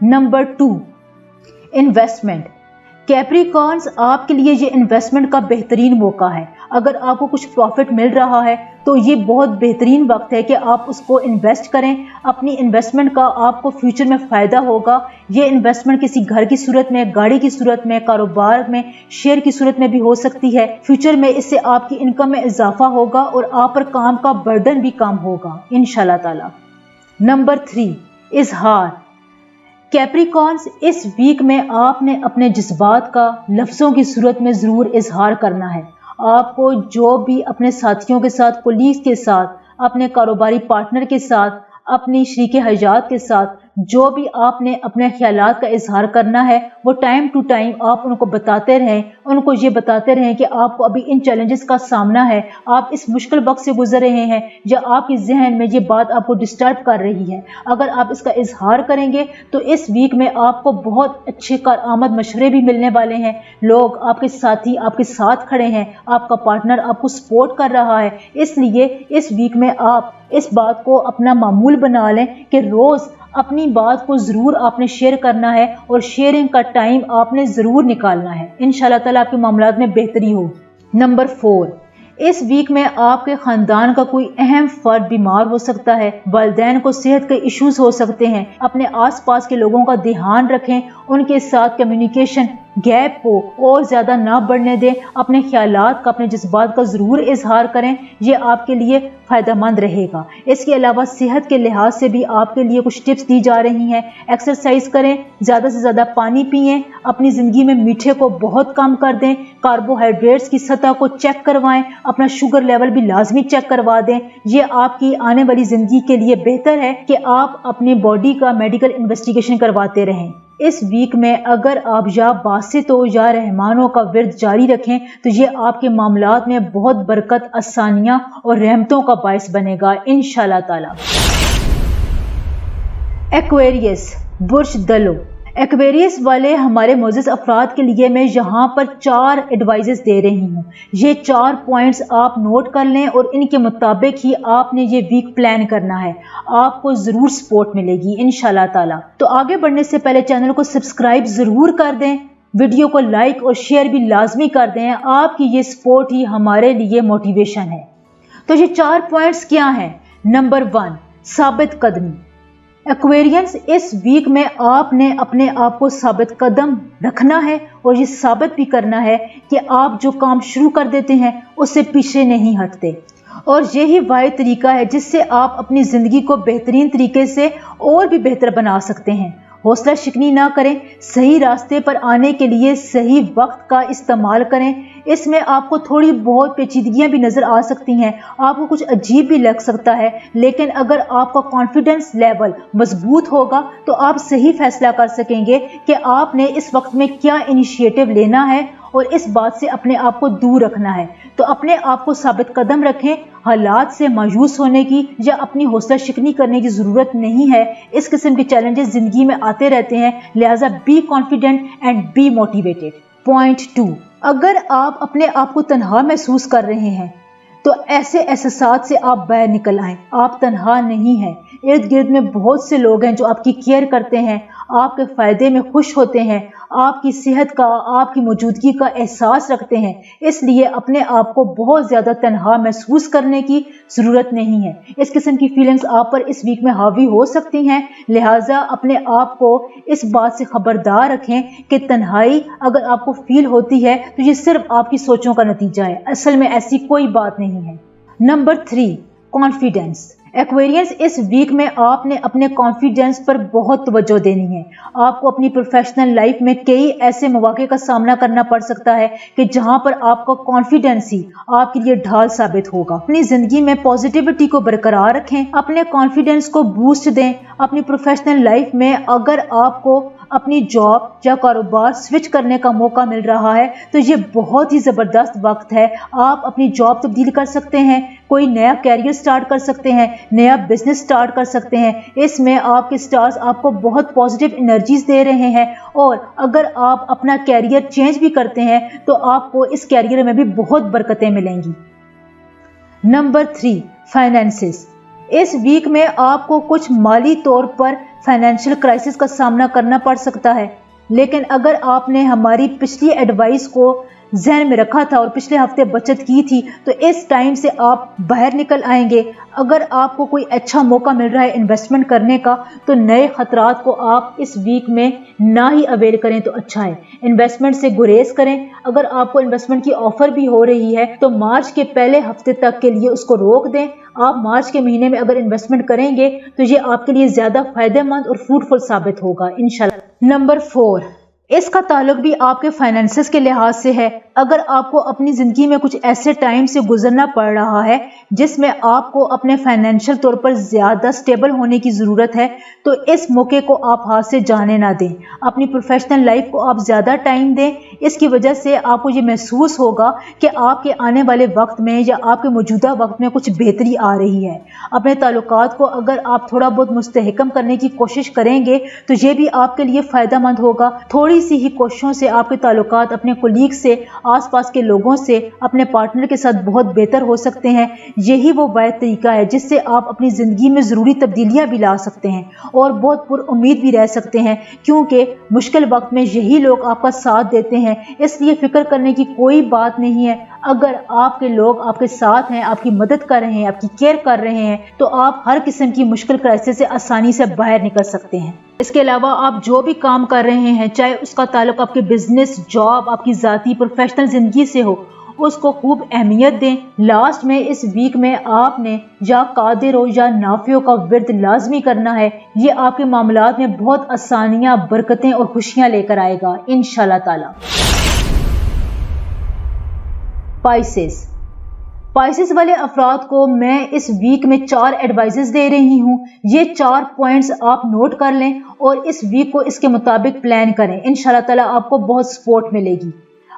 Number 2, investment. कैप्रिकॉर्न्स, आपके लिए ये इन्वेस्टमेंट का बेहतरीन मौका है। अगर आपको कुछ प्रॉफिट मिल रहा है तो ये बहुत बेहतरीन वक्त है कि आप उसको इन्वेस्ट करें। अपनी इन्वेस्टमेंट का आपको फ्यूचर में फ़ायदा होगा। ये इन्वेस्टमेंट किसी घर की सूरत में, गाड़ी की सूरत में, कारोबार में, शेयर की सूरत में भी हो सकती है। फ्यूचर में इससे आपकी इनकम में इजाफा होगा और आप पर काम का बर्डन भी कम होगा इंशाल्लाह ताला। नंबर 3, इजहार। कैप्रिकॉर्न्स, इस वीक में आपने अपने जज्बात का लफ्ज़ों की सूरत में ज़रूर इजहार करना है। आपको जो भी अपने साथियों के साथ, कोलीग्स के साथ, अपने कारोबारी पार्टनर के साथ, अपनी शरीके हयात के साथ जो भी आपने अपने ख्यालात का इजहार करना है वो टाइम टू टाइम आप उनको बताते रहें। उनको ये बताते रहें कि आपको अभी इन चैलेंजेस का सामना है, आप इस मुश्किल वक्त से गुजर रहे हैं या आपके जहन में ये बात आपको डिस्टर्ब कर रही है। अगर आप इसका इजहार करेंगे तो इस वीक में आपको बहुत अच्छे कारआमद मशवरे भी मिलने वाले हैं। लोग, आपके साथी आपके साथ खड़े हैं, आपका पार्टनर आपको सपोर्ट कर रहा है। इसलिए इस वीक में आप इस बात को अपना मामूल बना लें कि रोज़ अपनी बात को ज़रूर आपने शेयर करना है और शेयरिंग का टाइम आपने ज़रूर निकालना है। इंशाल्लाह ताला आपके मामलात में बेहतरी होगी। नंबर 4, इस वीक में आपके ख़ानदान का कोई अहम फर्द बीमार हो सकता है। वालिदैन को सेहत के इश्यूज हो सकते हैं। अपने आसपास के लोगों का ध्यान रखें, उनके साथ कम्युनिकेशन गैप को और ज़्यादा ना बढ़ने दें। अपने ख्यालात का, अपने जज्बात का ज़रूर इजहार करें, ये आपके लिए फ़ायदेमंद रहेगा। इसके अलावा सेहत के लिहाज से भी आपके लिए कुछ टिप्स दी जा रही हैं। एक्सरसाइज करें, ज़्यादा से ज़्यादा पानी पिएं, अपनी ज़िंदगी में मीठे को बहुत कम कर दें, कार्बोहाइड्रेट्स की सतह को चेक करवाएं, अपना शुगर लेवल भी लाजमी चेक करवा दें। ये आपकी आने वाली ज़िंदगी के लिए बेहतर है कि आप अपनी बॉडी का मेडिकल इन्वेस्टिगेशन करवाते रहें। इस वीक में अगर आप या बासितों या रहमानों का विर्द जारी रखें तो ये आपके मामलात में बहुत बरकत, आसानियां और रहमतों का बायस बनेगा इंशाल्लाह ताला। एक्वेरियस, बुर्ज दलो। एक्वेरियस वाले हमारे मोअज़्ज़ज़ अफराद के लिए मैं यहाँ पर 4 एडवाइजेस दे रही हूँ। ये 4 पॉइंट्स आप नोट कर लें और इनके मुताबिक ही आपने ये वीक प्लान करना है। आपको ज़रूर सपोर्ट मिलेगी इंशाल्लाह ताला। तो आगे बढ़ने से पहले चैनल को सब्सक्राइब ज़रूर कर दें, वीडियो को लाइक और शेयर भी लाजमी कर दें। आपकी ये सपोर्ट ही हमारे लिए मोटिवेशन है। तो ये 4 पॉइंट्स क्या हैं? नंबर 1, साबित कदमी। एक्वेरियंस, इस वीक में आपने अपने आप को साबित कदम रखना है और ये साबित भी करना है कि आप जो काम शुरू कर देते हैं उससे पीछे नहीं हटते। और यही वाहिद तरीका है जिससे आप अपनी ज़िंदगी को बेहतरीन तरीके से और भी बेहतर बना सकते हैं। हौसला शिकनी ना करें, सही रास्ते पर आने के लिए सही वक्त का इस्तेमाल करें। इसमें आपको थोड़ी बहुत पेचीदगियां भी नज़र आ सकती हैं, आपको कुछ अजीब भी लग सकता है, लेकिन अगर आपका कॉन्फिडेंस लेवल मजबूत होगा तो आप सही फैसला कर सकेंगे कि आपने इस वक्त में क्या इनिशिएटिव लेना है और इस बात से अपने आप को दूर रखना है। तो अपने आप को साबित कदम रखें। हालात से मायूस होने की या अपनी हौसला शिकनी करने की ज़रूरत नहीं है। इस किस्म के चैलेंजेस ज़िंदगी में आते रहते हैं, लिहाजा be confident and be motivated. Point 2, अगर आप अपने आप को तन्हा महसूस कर रहे हैं तो ऐसे एहसास से आप बाहर निकल आएं। आप तन्हा नहीं हैं, इर्द गिर्द में बहुत से लोग हैं जो आपकी केयर करते हैं, आपके फ़ायदे में खुश होते हैं, आपकी सेहत का, आपकी मौजूदगी का एहसास रखते हैं। इसलिए अपने आप को बहुत ज़्यादा तन्हा महसूस करने की ज़रूरत नहीं है। इस किस्म की फीलिंग्स आप पर इस वीक में हावी हो सकती हैं, लिहाजा अपने आप को इस बात से खबरदार रखें कि तन्हाई अगर आपको फील होती है तो ये सिर्फ आपकी सोचों का नतीजा है, असल में ऐसी कोई बात नहीं है। Number 3, confidence. एक्वेरियंस, इस वीक में आपने अपने कॉन्फिडेंस पर बहुत तवज्जो देनी है। आपको अपनी प्रोफेशनल लाइफ में कई ऐसे मौके का सामना करना पड़ सकता है कि जहां पर आपका कॉन्फिडेंस ही आपके लिए ढाल साबित होगा। अपनी जिंदगी में पॉजिटिविटी को बरकरार रखें, अपने कॉन्फिडेंस को बूस्ट दें। अपनी प्रोफेशनल लाइफ में अगर आपको अपनी जॉब या कारोबार स्विच करने का मौका मिल रहा है तो ये बहुत ही ज़बरदस्त वक्त है। आप अपनी जॉब तब्दील कर सकते हैं, कोई नया कैरियर स्टार्ट कर सकते हैं, नया बिजनेस स्टार्ट कर सकते हैं। इसमें आपके स्टार्स आपको बहुत पॉजिटिव एनर्जीज दे रहे हैं और अगर आप अपना कैरियर चेंज भी करते हैं तो आपको इस कैरियर में भी बहुत बरकतें मिलेंगी। Number 3, finances. इस वीक में आपको कुछ माली तौर पर फाइनेंशियल क्राइसिस का सामना करना पड़ सकता है, लेकिन अगर आपने हमारी पिछली एडवाइस को ज़हन में रखा था और पिछले हफ्ते बचत की थी तो इस टाइम से आप बाहर निकल आएंगे। अगर आपको कोई अच्छा मौका मिल रहा है इन्वेस्टमेंट करने का तो नए खतरात को आप इस वीक में ना ही अवेल करें तो अच्छा है। इन्वेस्टमेंट से गुरेज करें। अगर आपको इन्वेस्टमेंट की ऑफर भी हो रही है तो मार्च के पहले हफ्ते तक के लिए उसको रोक दें। आप मार्च के महीने में अगर इन्वेस्टमेंट करेंगे तो ये आपके लिए ज़्यादा फायदेमंद और फ्रूटफुल साबित होगा इंशाल्लाह। नंबर 4, इसका ताल्लुक भी आपके फाइनेंसेस के लिहाज से है। अगर आपको अपनी ज़िंदगी में कुछ ऐसे टाइम से गुजरना पड़ रहा है जिसमें आपको अपने फाइनेंशियल तौर पर ज़्यादा स्टेबल होने की ज़रूरत है तो इस मौके को आप हाथ से जाने ना दें। अपनी प्रोफेशनल लाइफ को आप ज़्यादा टाइम दें। इसकी वजह से आपको ये महसूस होगा कि आपके आने वाले वक्त में या आपके मौजूदा वक्त में कुछ बेहतरी आ रही है। अपने ताल्लुकात को अगर आप थोड़ा बहुत मुस्तहकम करने की कोशिश करेंगे तो ये भी आपके लिए फ़ायदेमंद होगा। थोड़ी सी ही कोशिशों से आपके ताल्लुकात अपने कोलीग से, आसपास के लोगों से, अपने पार्टनर के साथ बहुत बेहतर हो सकते हैं। यही वो वाहिद तरीका है जिससे आप अपनी ज़िंदगी में ज़रूरी तब्दीलियां भी ला सकते हैं और बहुत पुरुम्मीद भी रह सकते हैं, क्योंकि मुश्किल वक्त में यही लोग आपका साथ देते हैं। इसलिए फ़िक्र करने की कोई बात नहीं है। अगर आपके लोग आपके साथ हैं, आपकी मदद कर रहे हैं, आपकी केयर कर रहे हैं तो आप हर किस्म की मुश्किल क्राइसिस से आसानी से बाहर निकल सकते हैं। इसके अलावा आप जो भी काम कर रहे हैं, चाहे उसका ताल्लुक आपके बिजनेस, जॉब, आपकी ज़ाती प्रोफेशनल ज़िंदगी से हो, उसको खूब अहमियत दें। लास्ट में इस वीक में आपने या कादिर हो या नाफियों का विर्द लाजमी करना है। ये आपके मामलात में बहुत आसानियाँ, बरकतें और खुशियाँ लेकर आएगा इंशाल्लाह ताला। पाइसेस वाले अफराद को मैं इस वीक में 4 एडवाइजेस दे रही हूँ। ये 4 पॉइंट्स आप नोट कर लें और इस वीक को इसके मुताबिक प्लान करें। इंशाल्लाह ताला आपको बहुत सपोर्ट मिलेगी।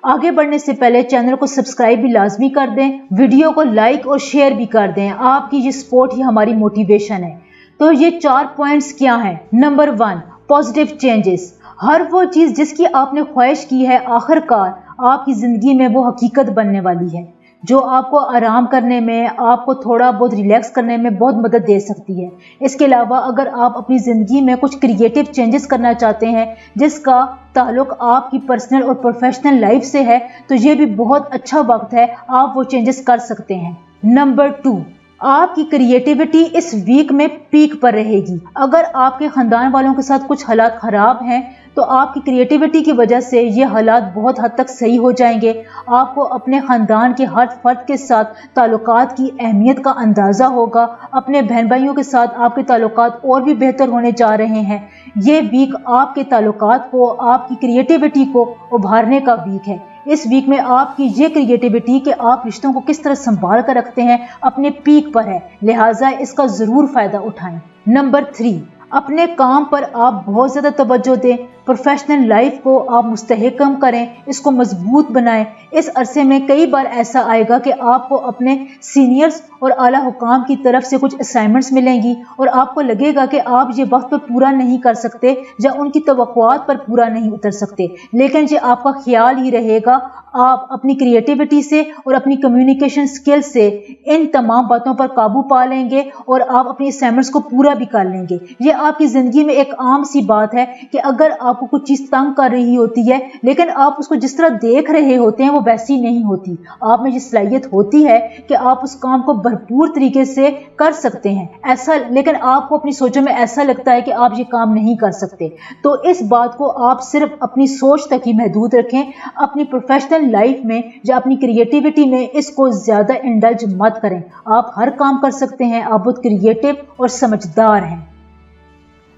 आगे बढ़ने से पहले चैनल को सब्सक्राइब भी लाजमी कर दें, वीडियो को लाइक और शेयर भी कर दें। आपकी ये सपोर्ट ही हमारी मोटिवेशन है। तो ये 4 पॉइंट्स क्या हैं? Number 1, positive changes. हर वो चीज़ जिसकी आपने ख्वाहिश की है आखिरकार आपकी ज़िंदगी में वो हकीकत बनने वाली है, जो आपको आराम करने में, आपको थोड़ा बहुत रिलैक्स करने में बहुत मदद दे सकती है। इसके अलावा अगर आप अपनी ज़िंदगी में कुछ क्रिएटिव चेंजेस करना चाहते हैं जिसका ताल्लुक आपकी पर्सनल और प्रोफेशनल लाइफ से है, तो ये भी बहुत अच्छा वक्त है, आप वो चेंजेस कर सकते हैं। नंबर 2, आपकी क्रिएटिविटी इस वीक में पीक पर रहेगी। अगर आपके खानदान वालों के साथ कुछ हालात खराब हैं तो आपकी क्रिएटिविटी की वजह से ये हालात बहुत हद तक सही हो जाएंगे। आपको अपने खानदान के हर फर्द के साथ ताल्लुकात की अहमियत का अंदाज़ा होगा। अपने बहन भाइयों के साथ आपके ताल्लुकात और भी बेहतर होने जा रहे हैं। ये वीक आपके ताल्लुकात को, आपकी क्रिएटिविटी को उभारने का वीक है। इस वीक में आपकी ये क्रिएटिविटी कि आप रिश्तों को किस तरह संभाल कर रखते हैं अपने पीक पर है, लिहाजा इसका ज़रूर फ़ायदा उठाएं। नंबर 3, अपने काम पर आप बहुत ज़्यादा तवज्जो दें। प्रोफेशनल लाइफ को आप मुस्तहकम करें, इसको मजबूत बनाएं। इस अरसे में कई बार ऐसा आएगा कि आपको अपने सीनियर्स और आला हुकाम की तरफ से कुछ असाइनमेंट्स मिलेंगी और आपको लगेगा कि आप ये वक्त पर पूरा नहीं कर सकते या उनकी तवक्कुआत पर पूरा नहीं उतर सकते, लेकिन ये आपका ख्याल ही रहेगा। आप अपनी क्रिएटिविटी से और अपनी कम्युनिकेशन स्किल से इन तमाम बातों पर काबू पा लेंगे और आप अपनी असाइनमेंट्स को पूरा भी कर लेंगे। ये आपकी ज़िंदगी में एक आम सी बात है कि अगर आपको कुछ चीज़ तंग कर रही होती है लेकिन आप उसको जिस तरह देख रहे होते हैं वो वैसी नहीं होती। आप में ये सलाहियत होती है कि आप उस काम को भरपूर तरीके से कर सकते हैं, ऐसा, लेकिन आपको अपनी सोचों में ऐसा लगता है कि आप ये काम नहीं कर सकते। तो इस बात को आप सिर्फ अपनी सोच तक ही महदूद रखें। अपनी प्रोफेशनल लाइफ में या अपनी क्रिएटिविटी में इसको ज़्यादा इंडल्ज मत करें। आप हर काम कर सकते हैं, आप बहुत क्रिएटिव और समझदार हैं।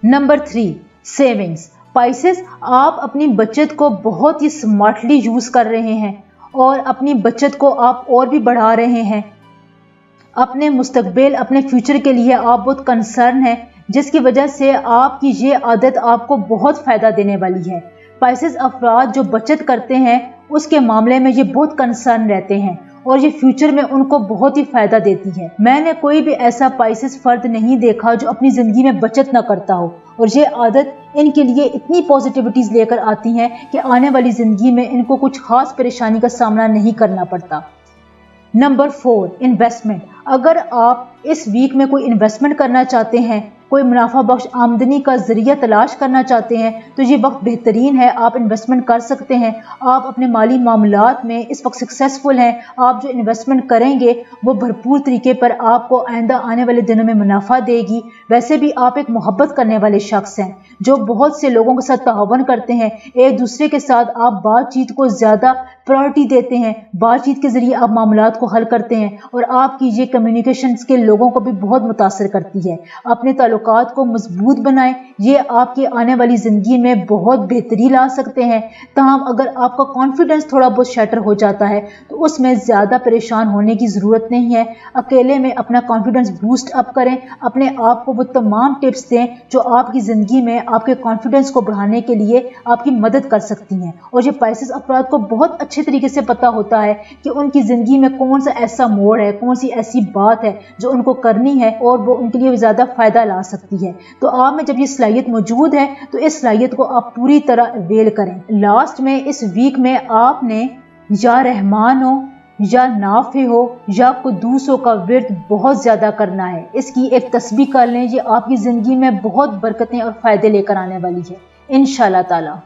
Number 3, savings. स्पाइसेस, आप अपनी बचत को बहुत ही स्मार्टली यूज़ कर रहे हैं और अपनी बचत को आप और भी बढ़ा रहे हैं। अपने मुस्तकबिल, अपने फ्यूचर के लिए आप बहुत कंसर्न हैं, जिसकी वजह से आपकी ये आदत आपको बहुत फ़ायदा देने वाली है। स्पाइसेस अफराद जो बचत करते हैं उसके मामले में ये बहुत कंसर्न रहते हैं और ये फ्यूचर में उनको बहुत ही फ़ायदा देती है। मैंने कोई भी ऐसा स्पाइसेस फ़र्द नहीं देखा जो अपनी ज़िंदगी में बचत ना करता हो और ये आदत इनके लिए इतनी पॉजिटिविटीज़ लेकर आती हैं कि आने वाली ज़िंदगी में इनको कुछ ख़ास परेशानी का सामना नहीं करना पड़ता। Number 4, investment. अगर आप इस वीक में कोई इन्वेस्टमेंट करना चाहते हैं, कोई मुनाफा बख्श आमदनी का जरिया तलाश करना चाहते हैं, तो ये वक्त बेहतरीन है, आप इन्वेस्टमेंट कर सकते हैं। आप अपने माली मामलात में इस वक्त सक्सेसफुल हैं। आप जो इन्वेस्टमेंट करेंगे वो भरपूर तरीके पर आपको आइंदा आने वाले दिनों में मुनाफा देगी। वैसे भी आप एक मोहब्बत करने वाले शख्स हैं जो बहुत से लोगों के साथ तावन करते हैं। एक दूसरे के साथ आप बातचीत को ज़्यादा प्रायोरिटी देते हैं, बातचीत के ज़रिए आप मामलात को हल करते हैं और आपकी ये कम्युनिकेशन स्किल लोगों को भी बहुत मुतासर करती है। अपने ताल्लुकात को मजबूत बनाएं, ये आपकी आने वाली ज़िंदगी में बहुत बेहतरी ला सकते हैं। ताहम अगर आपका कॉन्फिडेंस थोड़ा बहुत शैटर हो जाता है तो उसमें ज़्यादा परेशान होने की ज़रूरत नहीं है। अकेले में अपना कॉन्फिडेंस बूस्ट अप करें, अपने आप को वो तमाम टिप्स दें जो आपकी ज़िंदगी में आपके कॉन्फिडेंस को बढ़ाने के लिए आपकी मदद कर सकती हैं। और ये स्पाइसेस अफराद को बहुत अच्छे तरीके से पता होता है कि उनकी ज़िंदगी में कौन सा ऐसा मोड़ है, कौन सी ऐसी बात है जो उनको करनी है और वो उनके लिए ज़्यादा फ़ायदा ला सकती है। तो आप में जब ये सलाहियत मौजूद है तो इस सलाहियत को आप पूरी तरह अवेल करें। लास्ट में इस वीक में आपने या रहमान हो या नाफे हो या कुद्दूसों का विर्द बहुत ज़्यादा करना है। इसकी एक तस्बीह कर लें, ये आपकी ज़िंदगी में बहुत बरकतें और फ़ायदे लेकर आने वाली है इंशाअल्लाह ताला।